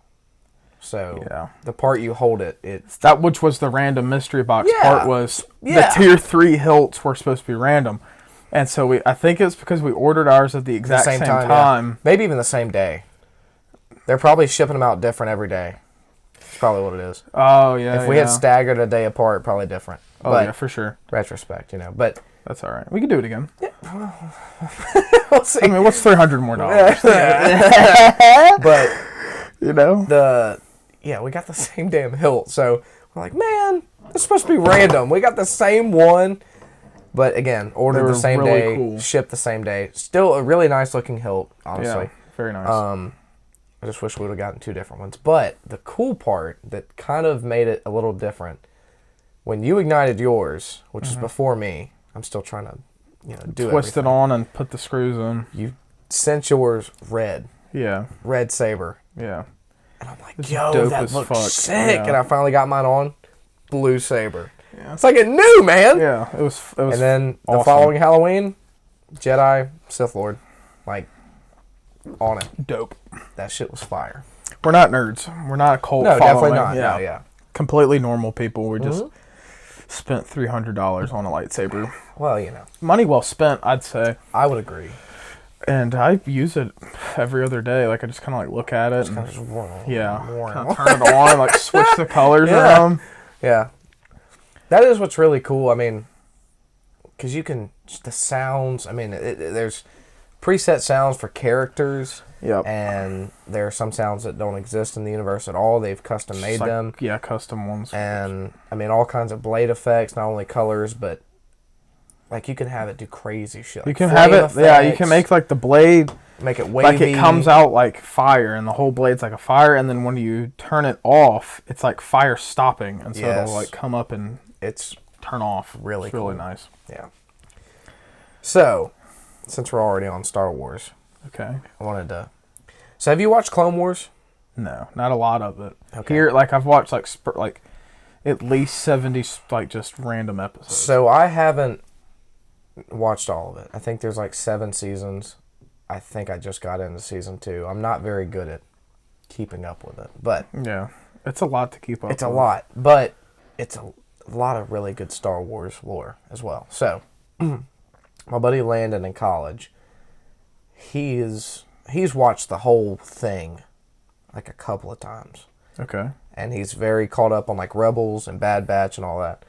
So the part you hold that which was the random mystery box part was the tier 3 hilts were supposed to be random. And so I think it's because we ordered ours at the exact same time. Yeah. Maybe even the same day. They're probably shipping them out different every day. That's probably what it is. Oh, yeah. If we had staggered a day apart, probably different. Oh, but yeah, for sure. Retrospect, But that's all right. We can do it again. Yeah. We'll see. I mean, what's $300 more? But we got the same damn hilt. So we're like, man, it's supposed to be random. We got the same one, but again, ordered the same day, cool. Shipped the same day. Still a really nice looking hilt, honestly. Yeah, very nice. I just wish we would have gotten 2 different ones. But the cool part that kind of made it a little different, when you ignited yours, which is before me, I'm still trying to, do twist it on and put the screws in. You sent yours red. Yeah. Red saber. Yeah. And I'm like, yo, that looks sick. Yeah. And I finally got mine on. Blue saber. Yeah. It's like it new, man. Yeah. It was and then awesome. The following Halloween, Jedi, Sith Lord. Like, on it. Dope. That shit was fire. We're not nerds. We're not a cult following. Definitely not. Yeah. Yeah. Completely normal people. We just spent $300 on a lightsaber. Well, money well spent, I'd say. I would agree. And I use it every other day. Like, I just kind of look at it. Kind of just kind of turn it on, like switch the colors around. Yeah. That is what's really cool. I mean, because you can, the sounds, I mean, there's preset sounds for characters. Yep. And there are some sounds that don't exist in the universe at all. They've custom made them. Yeah, custom ones. And, I mean, all kinds of blade effects, not only colors, but, like, you can have it do crazy shit. You can have it, you can make, like, the blade. Make it wavy. Like, it comes out like fire, and the whole blade's like a fire, and then when you turn it off, it's like fire stopping, and so it'll, like, come up and turn off. Really cool. Really nice. Yeah. So, since we're already on Star Wars... Okay. I wanted to... So have you watched Clone Wars? No, not a lot of it. Okay. Here, like, I've watched, like at least 70, like, just random episodes. So I haven't Watched all of it. I think there's like 7 seasons. I think I just got into season 2. I'm not very good at keeping up with it, but Yeah. It's a lot to keep up with. it's a lot, but it's a lot of really good Star Wars lore as well. So, my buddy Landon in college, he's watched the whole thing like a couple of times. Okay. And he's very caught up on like Rebels and Bad Batch and all that.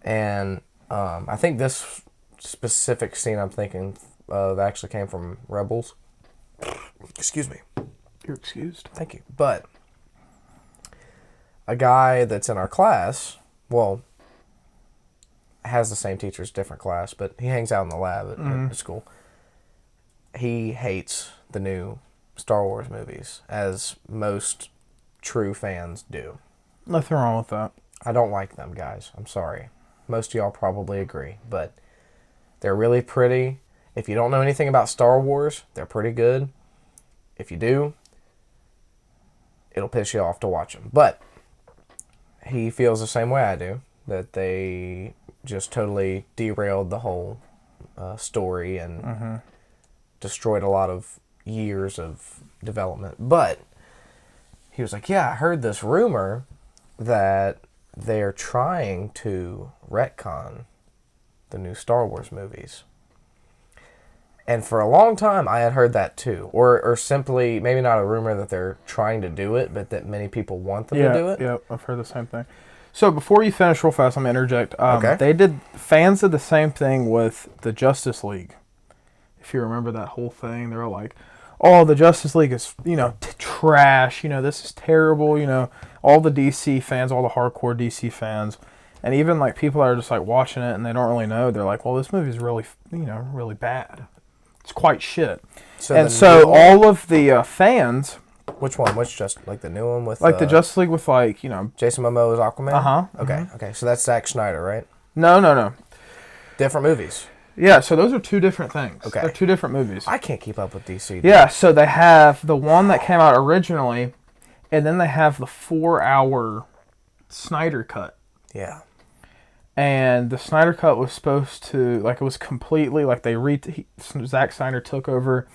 And I think this specific scene I'm thinking of actually came from Rebels. Excuse me. You're excused. Thank you. But a guy that's in our class, well, has the same teacher as different class, but he hangs out in the lab at school. He hates the new Star Wars movies, as most true fans do. Nothing wrong with that. I don't like them, guys. I'm sorry. Most of y'all probably agree, but they're really pretty. If you don't know anything about Star Wars, they're pretty good. If you do, it'll piss you off to watch them. But he feels the same way I do, that they just totally derailed the whole story and destroyed a lot of years of development. But he was like, yeah, I heard this rumor that they're trying to retcon the new Star Wars movies. And for a long time, I had heard that too. Or simply, maybe not a rumor that they're trying to do it, but that many people want them to do it. Yeah, I've heard the same thing. So before you finish real fast, I'm going to interject. Okay. Fans did the same thing with the Justice League. If you remember that whole thing, they were like, oh, the Justice League is, trash. This is terrible. All the DC fans, all the hardcore DC fans, and even like people that are just like watching it and they don't really know, they're like, well, this movie is really, really bad. It's quite shit. So all of the fans. Which one? Which just like the new one with like the Justice League with Jason Momoa's Aquaman? Uh-huh. Okay. Okay. So that's Zack Snyder, right? No. Different movies. Yeah, so those are two different things. Okay. They're two different movies. I can't keep up with DC. Dude. Yeah, so they have the one that came out originally, and then they have the 4-hour Snyder cut. Yeah. And the Snyder cut was supposed to, it was completely, Zack Snyder took over,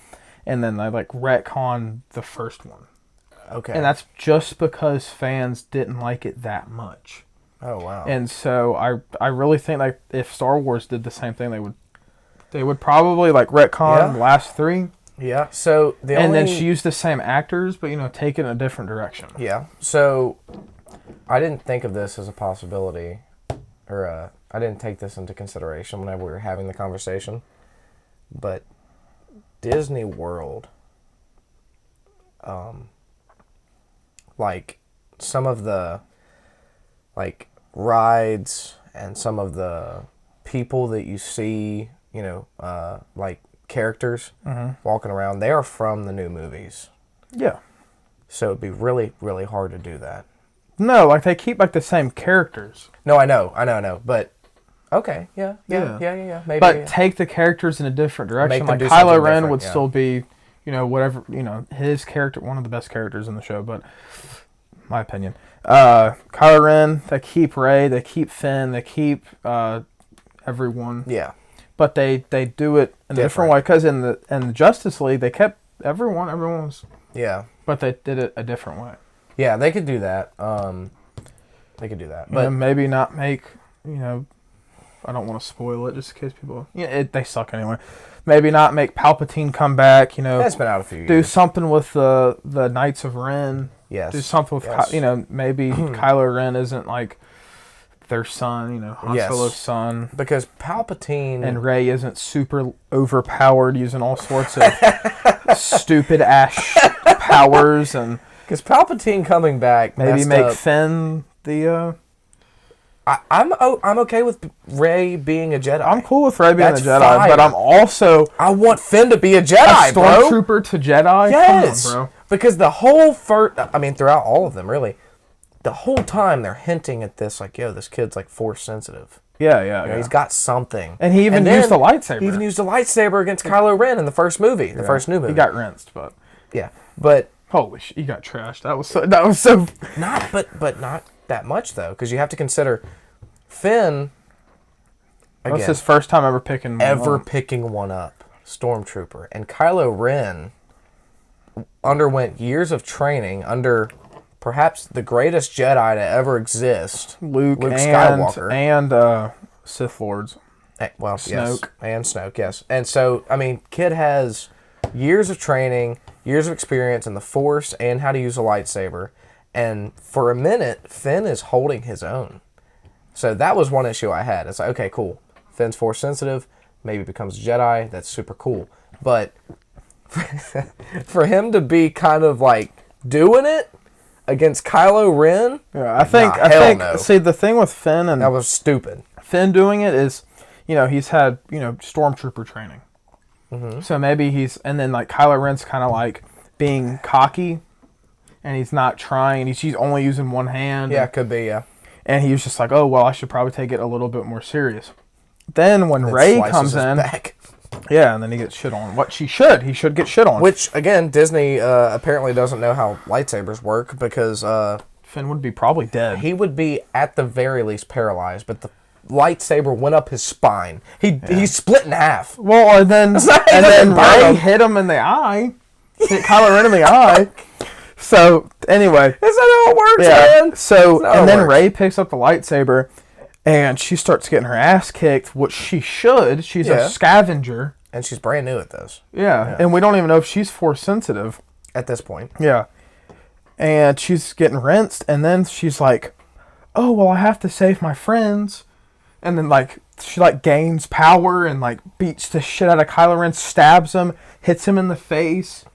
and then they, retconned the first one. Okay. And that's just because fans didn't like it that much. Oh, wow. And so I really think, if Star Wars did the same thing, they would probably, retcon the last 3. Yeah, so then she used the same actors, but, take it in a different direction. Yeah, so I didn't think of this as a possibility, or I didn't take this into consideration whenever we were having the conversation, but Disney World, some of the, rides and some of the people that you see, characters walking around, they are from the new movies. Yeah. So it'd be really, really hard to do that. No, they keep the same characters. No, I know. But okay, yeah, maybe. But take the characters in a different direction. Make them do Kylo something Ren different, would still be, whatever, his character, one of the best characters in the show, but my opinion. Kylo Ren, they keep Rey, they keep Finn, they keep everyone. Yeah. But they do it in a different way, because in the Justice League, they kept everyone's. Yeah. But they did it a different way. Yeah, they could do that. But maybe not make, I don't want to spoil it just in case people. They suck anyway. Maybe not make Palpatine come back. That's been out a few years. Do something with the Knights of Ren. Yes. Do something with maybe Kylo Ren isn't their son. Han Solo's son. Because Palpatine and Rey isn't super overpowered using all sorts of stupid ass powers and. Because Palpatine coming back, maybe make Finn the. I'm okay with Rey being a Jedi. I'm cool with Rey being a Jedi, fire. but I'm also. I want Finn to be a Jedi, bro. Stormtrooper to Jedi. Yes, come on, bro. Because the whole throughout all of them, really, the whole time they're hinting at this, this kid's force sensitive. Yeah. He's got something, and he even used the lightsaber. He even used a lightsaber against Kylo Ren in the first movie, the first new movie. He got rinsed, but but. Holy shit, he got trashed. That was so not that much though, because you have to consider Finn That's his first time ever picking one up. Stormtrooper. And Kylo Ren underwent years of training under perhaps the greatest Jedi to ever exist, Luke Skywalker. And Sith Lords. Well, Snoke. yes. And Snoke, yes. And so, I mean, kid has years of training, years of experience in the Force and how to use a lightsaber. And for a minute, Finn is holding his own. So that was one issue I had. It's like, okay, cool. Finn's Force sensitive, maybe becomes a Jedi. That's super cool. But for him to be kind of like doing it against Kylo Ren, yeah, I think. No. See, the thing with Finn and that was stupid. Finn doing it is, he's had stormtrooper training. Mm-hmm. So maybe and then like Kylo Ren's kind of like being cocky, and he's not trying. He's only using one hand. Yeah, could be. Yeah. And he was just like, oh well, I should probably take it a little bit more serious. Then when Rey comes in, yeah, and then he gets shit on. He should get shit on. Which again, Disney apparently doesn't know how lightsabers work because Finn would be probably dead. He would be at the very least paralyzed, but the lightsaber went up his spine. He's split in half. Well, and then Rey hit him in the eye. Hit Kylo Ren in the eye. So anyway, is that how it works, man? So and then Rey picks up the lightsaber, and she starts getting her ass kicked. Which she should. She's a scavenger, and she's brand new at this. Yeah, and we don't even know if she's Force sensitive at this point. Yeah, and she's getting rinsed, and then she's like, "Oh well, I have to save my friends," and then she gains power and beats the shit out of Kylo Ren, stabs him, hits him in the face.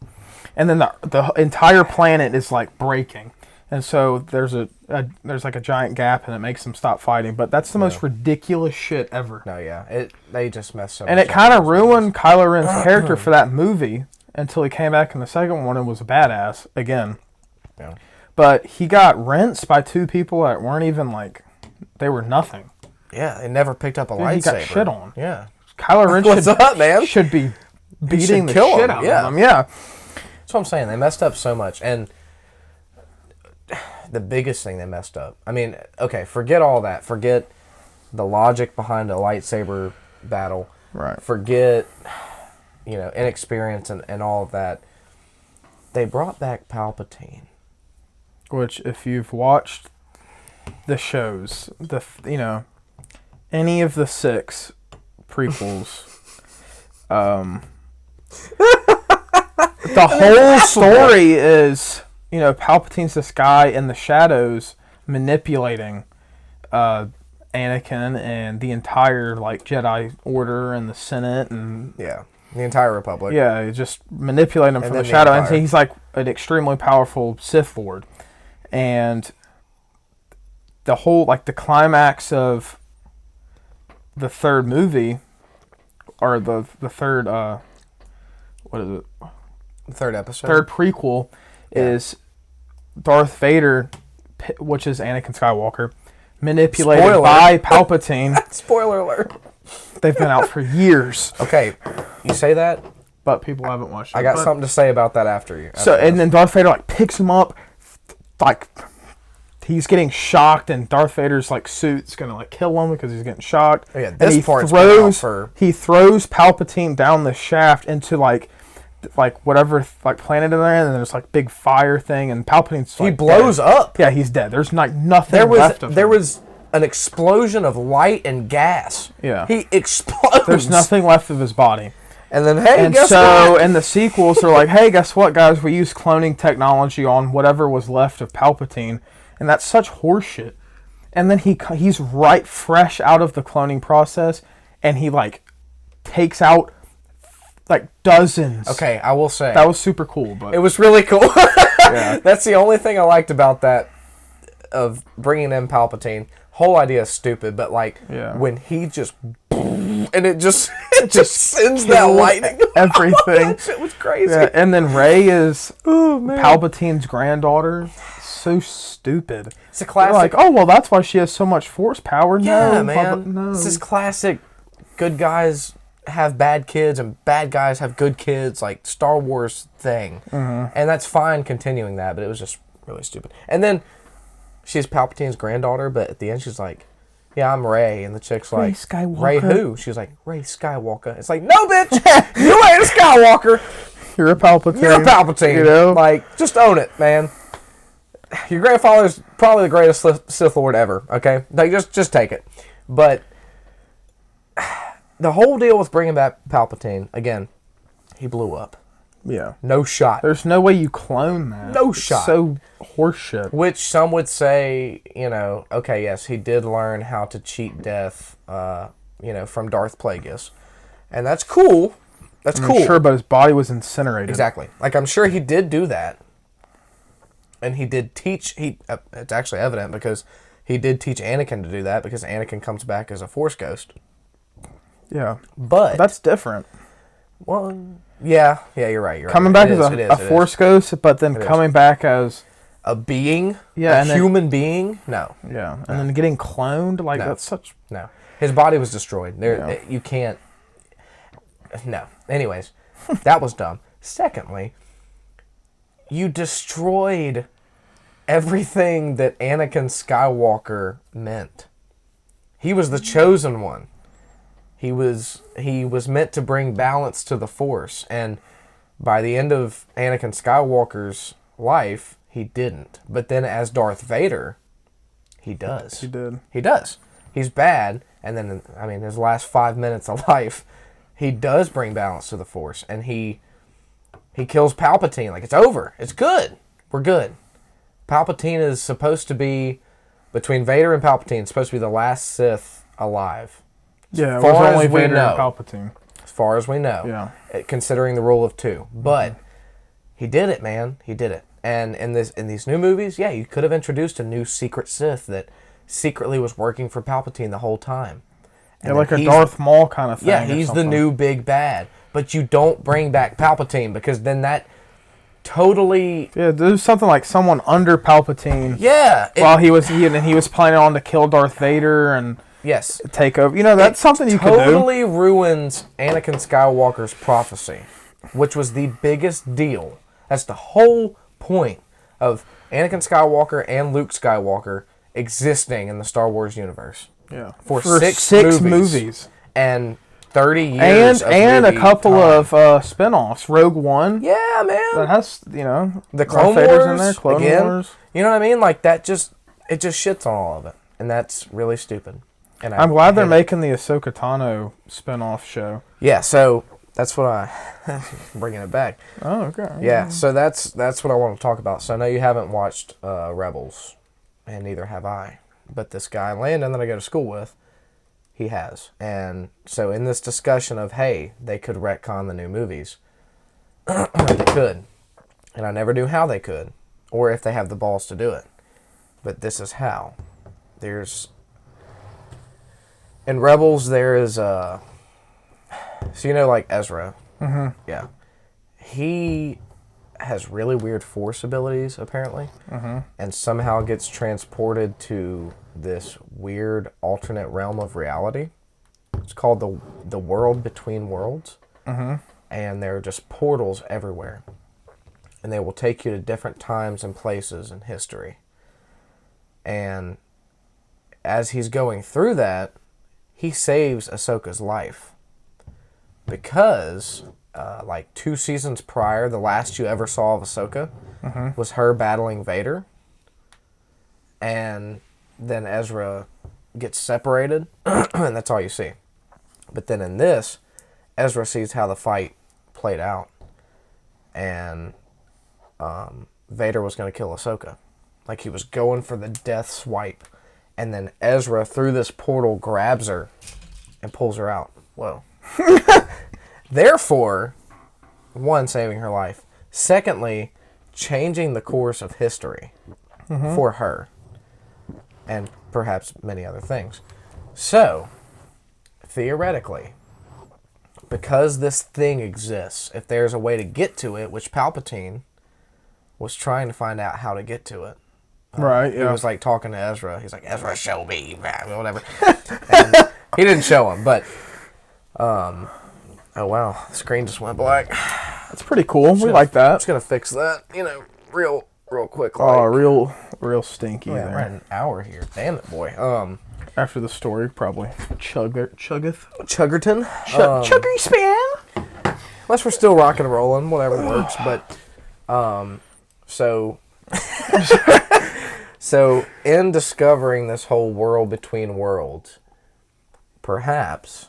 And then the entire planet is breaking, and so there's a giant gap, and it makes them stop fighting. But that's the most ridiculous shit ever. No, yeah, they just messed up. And it kind of ruined Kylo Ren's character for that movie until he came back in the second one and was a badass again. Yeah. But he got rinsed by two people that weren't even they were nothing. Yeah, they never picked up a lightsaber. He got shit on. Yeah, Kylo Ren should be beating the shit out of him. Yeah. That's what I'm saying. They messed up so much. And the biggest thing they messed up, I mean, okay, forget all that. Forget the logic behind a lightsaber battle. Right. Forget, inexperience and all of that. They brought back Palpatine. Which, if you've watched the shows, any of the 6 prequels, the whole story is, Palpatine's this guy in the shadows manipulating Anakin and the entire Jedi Order and the Senate and the entire Republic. Yeah, just manipulating him from the shadow, and he's an extremely powerful Sith Lord. And the whole the climax of the third movie, or the third what is it? The third episode. Third prequel is Darth Vader, which is Anakin Skywalker, manipulated by Palpatine. Spoiler alert. They've been out for years. Okay, you say that, but people haven't watched it. I got something to say about that after you. And then Darth Vader picks him up, he's getting shocked, and Darth Vader's suit's gonna kill him because he's getting shocked. Oh, yeah, and he throws Palpatine down the shaft into whatever planet in there, and then there's big fire thing, and Palpatine's he blows up. Yeah, he's dead. There's nothing left of him. There was an explosion of light and gas. Yeah, he explodes. There's nothing left of his body. And then guess what? And the sequels are hey, guess what, guys? We used cloning technology on whatever was left of Palpatine, and that's such horseshit. And then he's right fresh out of the cloning process, and he takes out dozens. Okay, I will say that was super cool, but it was really cool. Yeah. That's the only thing I liked about that, of bringing in Palpatine. Whole idea is stupid, but when he just and it just sends that lightning, everything. That shit was crazy. Yeah, and then Rey is Palpatine's granddaughter. So stupid. It's a classic. Oh well, that's why she has so much Force power. Yeah, no, man. No. This is classic. Good guys have bad kids, and bad guys have good kids. Star Wars thing, and that's fine. Continuing that, but it was just really stupid. And then she's Palpatine's granddaughter, but at the end she's yeah, I'm Ray. And the chick's Ray like, Skywalker. Ray who? She's like, Ray Skywalker. It's like, no, bitch, you ain't a Skywalker. You're a Palpatine. You're a Palpatine. You know? Like, just own it, man. Your grandfather's probably the greatest Sith Lord ever, okay? Like, just take it. But the whole deal with bringing back Palpatine, again, he blew up. Yeah. No shot. There's no way you clone that. No It's shot. so horseshit. Which some would say, okay, yes, he did learn how to cheat death, from Darth Plagueis. And that's cool. That's cool. I'm sure, but his body was incinerated. Exactly. Like, I'm sure he did do that. And he did teach, it's actually evident because he did teach Anakin to do that because Anakin comes back as a Force ghost. Yeah. But that's different. Well, yeah, you're right. Coming back as a Force ghost, but then coming back as a being, a human being. No. Yeah, and then getting cloned, like that's such. No, his body was destroyed. Yeah. You can't. No. Anyways, that was dumb. Secondly, you destroyed everything that Anakin Skywalker meant. He was the chosen one. He was meant to bring balance to the Force, and by the end of Anakin Skywalker's life, he didn't. But then as Darth Vader, he does. He did. He does. He's bad, and then, his last 5 minutes of life, he does bring balance to the Force, and he kills Palpatine. Like, it's over. It's good. We're good. Palpatine is supposed to be, between Vader and Palpatine, supposed to be the last Sith alive. Yeah, it was only Vader and Palpatine. As far as we know. Yeah. Considering the rule of two. But he did it, man. He did it. And in these new movies, yeah, you could have introduced a new secret Sith that secretly was working for Palpatine the whole time. And like a Darth Maul kind of thing. Yeah, he's the new big bad. But you don't bring back Palpatine because then that totally... Yeah, there's something like someone under Palpatine. Yeah. While he was planning on to kill Darth Vader and... Yes. Take over. That's something you could do. Totally ruins Anakin Skywalker's prophecy, which was the biggest deal. That's the whole point of Anakin Skywalker and Luke Skywalker existing in the Star Wars universe. Yeah. For six movies. And 30 years and a couple of spin-offs. Rogue One. Yeah, man. That has, the Clone Vader's Wars in there, Clone Wars. You know what I mean? Like, it just shits on all of it. And that's really stupid. And I'm glad they're making the Ahsoka Tano spin-off show. Yeah, so that's what bringing it back. Oh, okay. Yeah, so that's what I want to talk about. So I know you haven't watched Rebels, and neither have I. But this guy, Landon, that I go to school with, he has. And so in this discussion of, hey, they could retcon the new movies, they could. And I never knew how they could, or if they have the balls to do it. But this is how. In Rebels, there is so like Ezra. Mm-hmm. Yeah. He has really weird Force abilities, apparently. Mm-hmm. And somehow gets transported to this weird alternate realm of reality. It's called the World Between Worlds. Mm-hmm. And there are just portals everywhere. And they will take you to different times and places in history. And as he's going through that, he saves Ahsoka's life. Because, 2 seasons prior, the last you ever saw of Ahsoka was her battling Vader. And then Ezra gets separated, and that's all you see. But then in this, Ezra sees how the fight played out. And Vader was going to kill Ahsoka. Like, he was going for the death swipe. And then Ezra, through this portal, grabs her and pulls her out. Whoa. Therefore, one, saving her life. Secondly, changing the course of history for her. And perhaps many other things. So, theoretically, because this thing exists, if there's a way to get to it, which Palpatine was trying to find out how to get to it. Right, yeah. He was like talking to Ezra. He's like, Ezra, show me, whatever. And he didn't show him, but oh wow, the screen just went black. That's pretty cool. We like that. I'm just gonna fix that, real quick. Oh, real stinky. Yeah, there. we're at an hour here. Damn it, boy. After the story, probably. Chuggeth. Chuggerton. Chuggery span! Unless we're still rocking and rolling, whatever works. But, so... So, in discovering this whole world between worlds, perhaps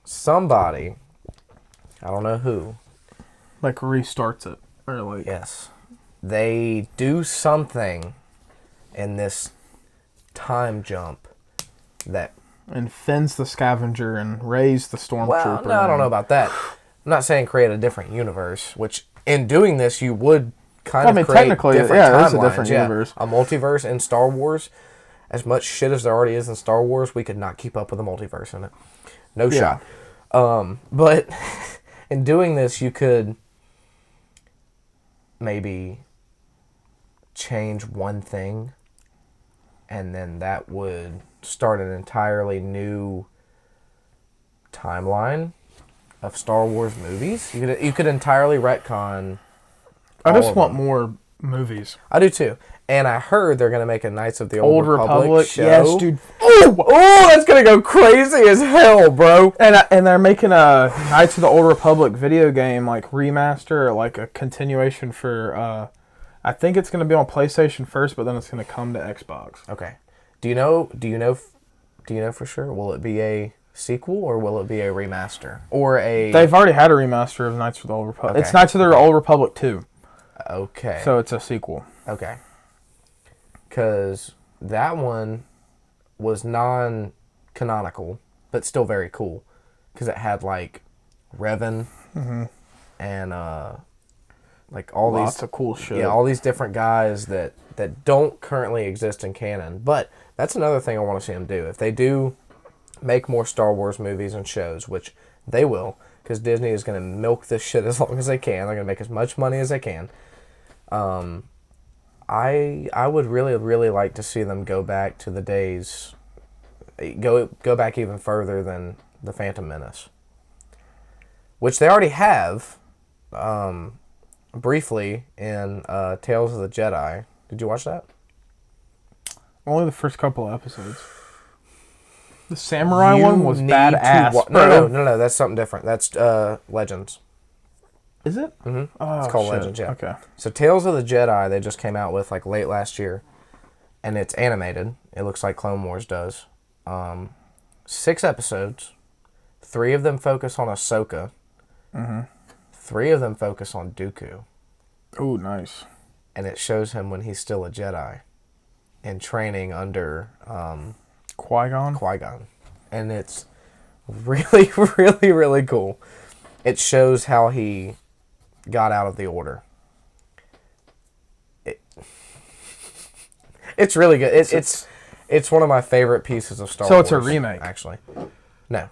somebody, I don't know who. Like restarts it. Or like... Yes. They do something in this time jump that... And Finn's the scavenger and Ray's the stormtrooper. Well, no, I don't know about that. I'm not saying create a different universe, which in doing this you would kind of create technically, different yeah, it's a timelines. different universe. A multiverse in Star Wars. As much shit as there already is in Star Wars, we could not keep up with a multiverse in it. No shot. But in doing this, you could maybe change one thing, and then that would start an entirely new timeline of Star Wars movies. You could entirely retcon. I just want more movies. I do too. And I heard they're going to make a Knights of the Old Republic show. Yes, dude. Oh, that's going to go crazy as hell, bro. And they're making a Knights of the Old Republic video game, like remaster, or like a continuation for, I think it's going to be on PlayStation first, but then it's going to come to Xbox. Okay. Do you know for sure? Will it be a sequel or will it be a remaster? Or a... They've already had a remaster of Knights of the Old Republic. Okay. It's Knights of the Old Republic 2. Okay. So it's a sequel. Okay. Because that one was non-canonical, but still very cool. Because it had, like, Revan and, like, all Lots these... of cool shit. Yeah, all these different guys that don't currently exist in canon. But that's another thing I want to see them do. If they do make more Star Wars movies and shows, which they will, because Disney is going to milk this shit as long as they can. They're going to make as much money as they can. I would really, really like to see them go back to the days, go back even further than The Phantom Menace, which they already have, briefly in Tales of the Jedi. Did you watch that? Only the first couple of episodes. The samurai one was badass, bro. No, that's something different. That's Legends. Is it? Mm-hmm. Oh, it's called shit. Legends, yeah. Okay. So Tales of the Jedi, they just came out with like late last year, and it's animated. It looks like Clone Wars does. 6 episodes. 3 of them focus on Ahsoka. 3 of them focus on Dooku. Oh, nice. And it shows him when he's still a Jedi, in training under Qui-Gon? Qui-Gon. And it's really, really, really cool. It shows how he got out of the Order. It's really good. It's one of my favorite pieces of Star Wars. So it's a remake? Actually. No.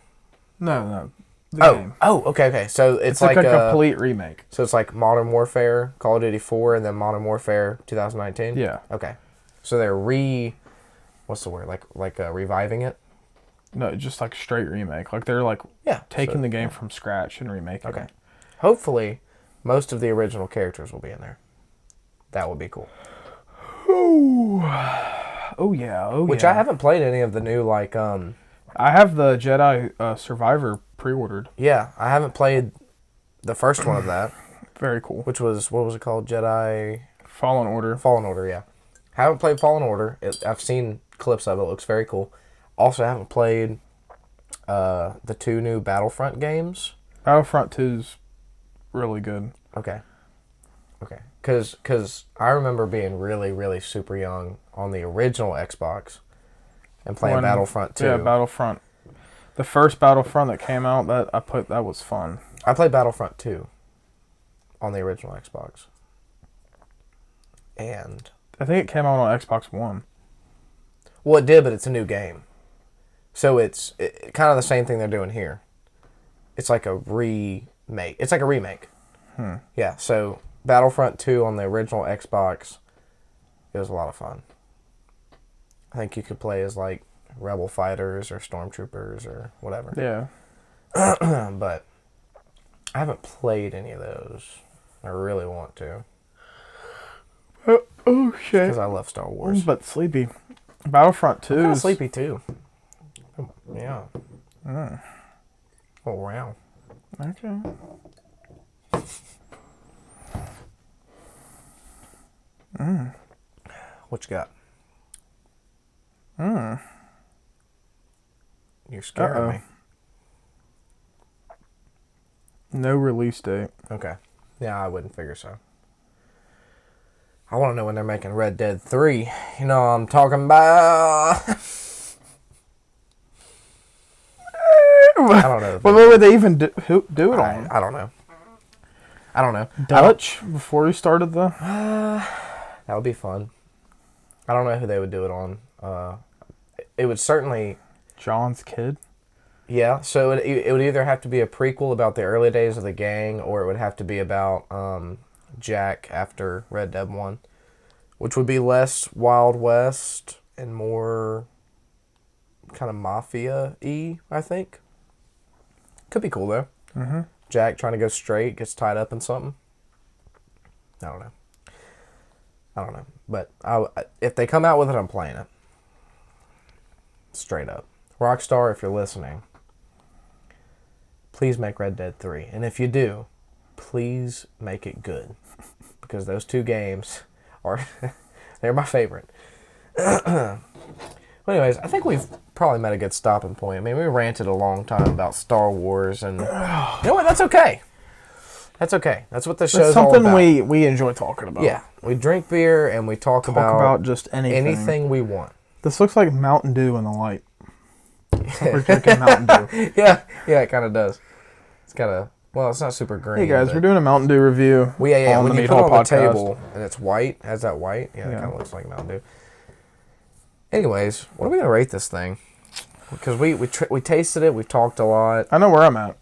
No. The game. Okay. So it's like a complete remake. So it's like Modern Warfare, Call of Duty 4, and then Modern Warfare 2019? Yeah. Okay. So they're what's the word? Like reviving it? No, just like straight remake. Like they're like taking the game from scratch and remaking it. Hopefully, most of the original characters will be in there. That would be cool. Oh yeah. Which I haven't played any of the new like I have the Jedi Survivor pre-ordered. Yeah, I haven't played the first one of that. Very cool. Which was, what was it called? Jedi Fallen Order. Fallen Order, yeah. Haven't played Fallen Order. I've seen clips of it. It looks very cool. Also, haven't played the 2 new Battlefront games. Battlefront 2's really good. Okay. Because I remember being really, really super young on the original Xbox and playing Battlefront 2. Yeah, Battlefront. The first Battlefront that came out, that was fun. I played Battlefront 2 on the original Xbox. And I think it came out on Xbox One. Well, it did, but it's a new game. So it's kind of the same thing they're doing here. It's like a remake. It's like a remake. Yeah, so Battlefront 2 on the original Xbox, it was a lot of fun. I think you could play as like rebel fighters or stormtroopers or whatever. Yeah. But I haven't played any of those. I really want to. Oh shit. Because I love Star Wars. But sleepy. Battlefront 2 I'm is sleepy too. Yeah. Oh, wow. Okay. What you got? You're scaring me. No release date. Okay. Yeah, I wouldn't figure so. I want to know when they're making Red Dead 3. You know what I'm talking about. I don't know. Well, what would they even do it on? I don't know. I don't know. Dutch before he started the. That would be fun. I don't know who they would do it on. It would certainly. John's kid. Yeah, so it would either have to be a prequel about the early days of the gang, or it would have to be about Jack after Red Dead 1, which would be less Wild West and more kind of mafia-y, I think. Could be cool, though. Mm-hmm. Jack trying to go straight, gets tied up in something. I don't know. But if they come out with it, I'm playing it. Straight up. Rockstar, if you're listening, please make Red Dead 3. And if you do, please make it good. Because those two games they're my favorite. Well, anyways, I think we've probably met a good stopping point. I mean, we ranted a long time about Star Wars, and you know what? That's okay. That's okay. That's what this show's all about. Something we enjoy talking about. Yeah, we drink beer and we talk about just anything. Anything we want. This looks like Mountain Dew in the light. We're drinking Mountain Dew. Yeah, it kind of does. It's kind of, well, it's not super green. Hey guys, we're doing a Mountain Dew review. When you put it Mead-hall on podcast. the table and it's white, has that white? Yeah, it kind of looks like Mountain Dew. Anyways, what are we gonna rate this thing? Because we tasted it, we've talked a lot. I know where I'm at.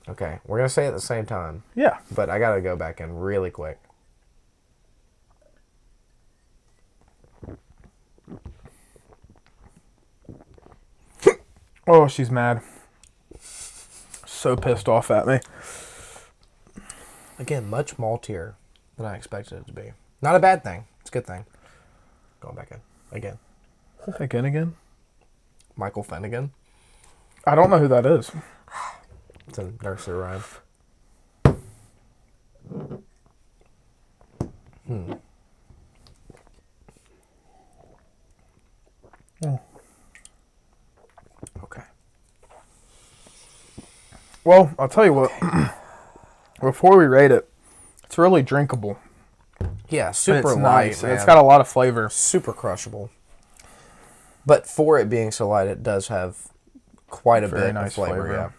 Okay, we're gonna say it at the same time. Yeah, but I gotta go back in really quick. Oh, she's mad. So pissed off at me. Again, much maltier than I expected it to be. Not a bad thing. It's a good thing. Going back in. Again. Again? Michael Finnegan. I don't know who that is. It's a nursery rhyme. Okay. Well, I'll tell you what. Before we rate it, it's really drinkable. Yeah, super it's light. Nice. Man. It's got a lot of flavor. Super crushable. But for it being so light, it does have quite a bit of flavor. Yeah.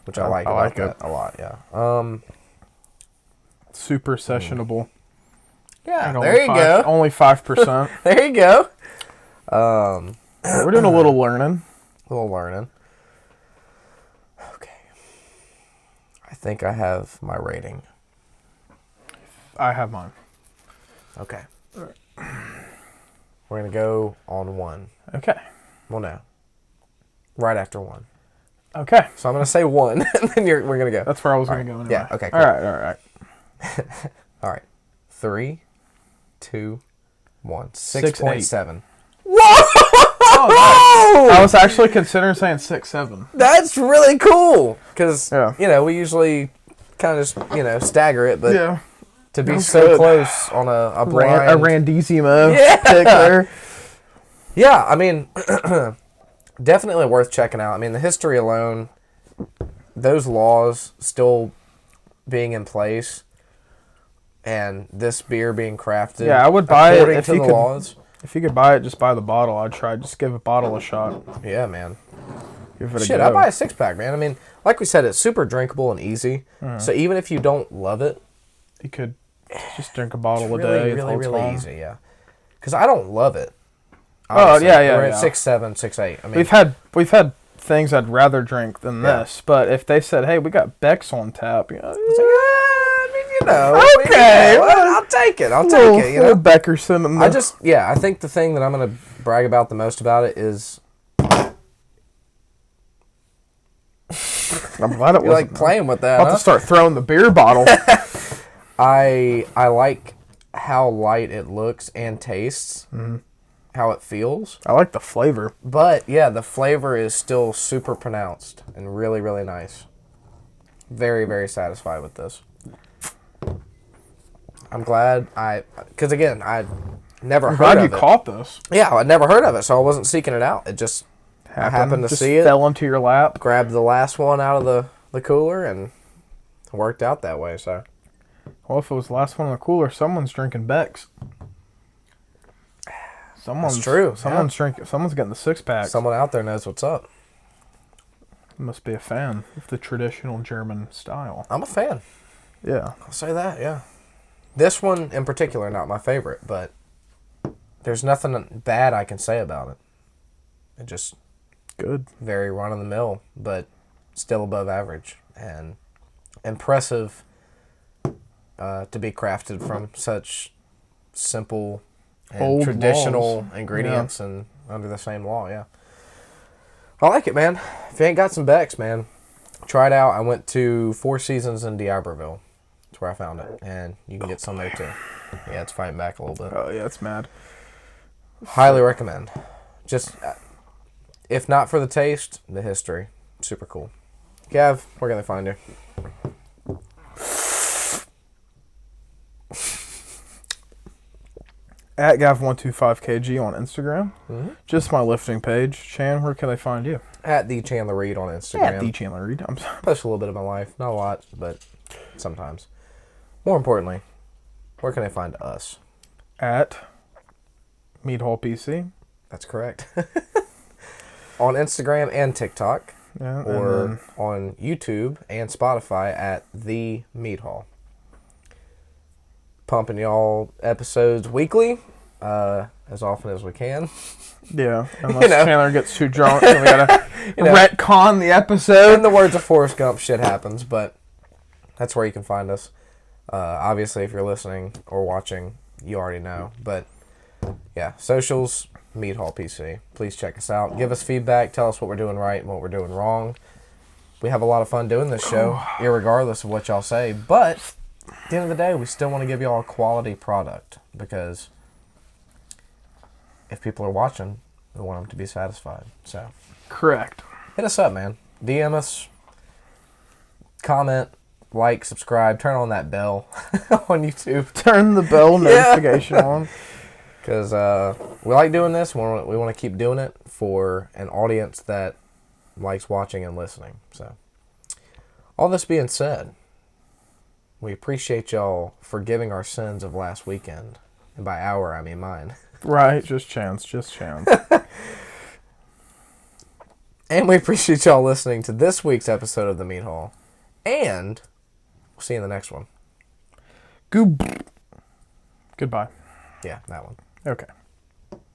Which I like. I like that a lot. Yeah. Super sessionable. Yeah. There you go. Only 5%. There you go. We're doing a little learning. Okay. I think I have my rating. I have mine. Okay. We're going to go on 1. Okay. Well, no. Right after 1. Okay. So I'm going to say 1, and then we're going to go. That's where I was going to go anyway. Yeah, okay, cool. All right. All right. 3, 2, 1. 6.8. 6.7. Whoa! Oh, nice. I was actually considering saying 6.7. That's really cool. Because, we usually kind of just, stagger it, but to be so good. Close on a blind. A Randissimo pick there. Yeah, I mean, definitely worth checking out. I mean, the history alone, those laws still being in place, and this beer being crafted. Yeah, I would buy it if you could. Laws. If you could buy it, just buy the bottle. I'd try. Just give a bottle a shot. Yeah, man. Give it a Shit, go. I buy a 6-pack, man. I mean, like we said, it's super drinkable and easy. So even if you don't love it, you could just drink a bottle a day. It's really easy, yeah. Because I don't love it. Honestly. Oh yeah. We're at 6.7, 6.8. I mean, we've had things I'd rather drink than this, but if they said, "Hey, we got Beck's on tap," okay, well, I'll take it. I'll take it. Little Beckerson. I think the thing that I'm gonna brag about the most about it is. I'm glad it was like playing with that. I'll have to start throwing the beer bottle. I like how light it looks and tastes. Mm-hmm. how it feels. I like the flavor. But, yeah, the flavor is still super pronounced and really, really nice. Very, very satisfied with this. I'm glad because again, I'd never heard of it. I'm glad you caught this. Yeah, I'd never heard of it, so I wasn't seeking it out. It just, I happened to just see it. Fell into your lap. Grabbed the last one out of the cooler, and it worked out that way, so. Well, if it was the last one in the cooler, someone's drinking Beck's. That's true. Someone's drinking. Someone's getting the 6-pack. Someone out there knows what's up. Must be a fan of the traditional German style. I'm a fan. Yeah. I'll say that, yeah. This one in particular, not my favorite, but there's nothing bad I can say about it. It just good. Very run-of-the-mill, but still above average. And impressive to be crafted from such simple and old traditional laws. ingredients and under the same law, yeah. I like it, man. If you ain't got some Becks, man, try it out. I went to Four Seasons in D'Iberville. That's where I found it. And you can get some there, too. Yeah, it's fighting back a little bit. Oh, yeah, it's mad. Highly recommend. Just, if not for the taste, the history. Super cool. Gav, where can they find you? At Gav125kg on Instagram. Mm-hmm. Just my lifting page. Chan, where can they find you? At the Chandler Reed on Instagram. At the Chandler Reed. I'm sorry. Post a little bit of my life. Not a lot, but sometimes. More importantly, where can they find us? At Mead-hall PC. That's correct. On Instagram and TikTok. Yeah, or on YouTube and Spotify at The Mead-hall. Pumping y'all episodes weekly, as often as we can. Yeah, unless Chandler gets too drunk and we gotta know, retcon the episode. In the words of Forrest Gump, shit happens, but that's where you can find us. Obviously, if you're listening or watching, you already know. But yeah, socials, Mead-hall PC. Please check us out. Give us feedback. Tell us what we're doing right and what we're doing wrong. We have a lot of fun doing this show, irregardless of what y'all say. But at the end of the day, we still want to give y'all a quality product because if people are watching, we want them to be satisfied. So, correct. Hit us up, man. DM us, comment, like, subscribe, turn on that bell on YouTube. Turn the bell notification on. Because we like doing this. We want to keep doing it for an audience that likes watching and listening. So, all this being said, we appreciate y'all forgiving our sins of last weekend. And by our, I mean mine. Right, just chance. And we appreciate y'all listening to this week's episode of The Mead-hall. And we'll see you in the next one. Goodbye. Yeah, that one. Okay.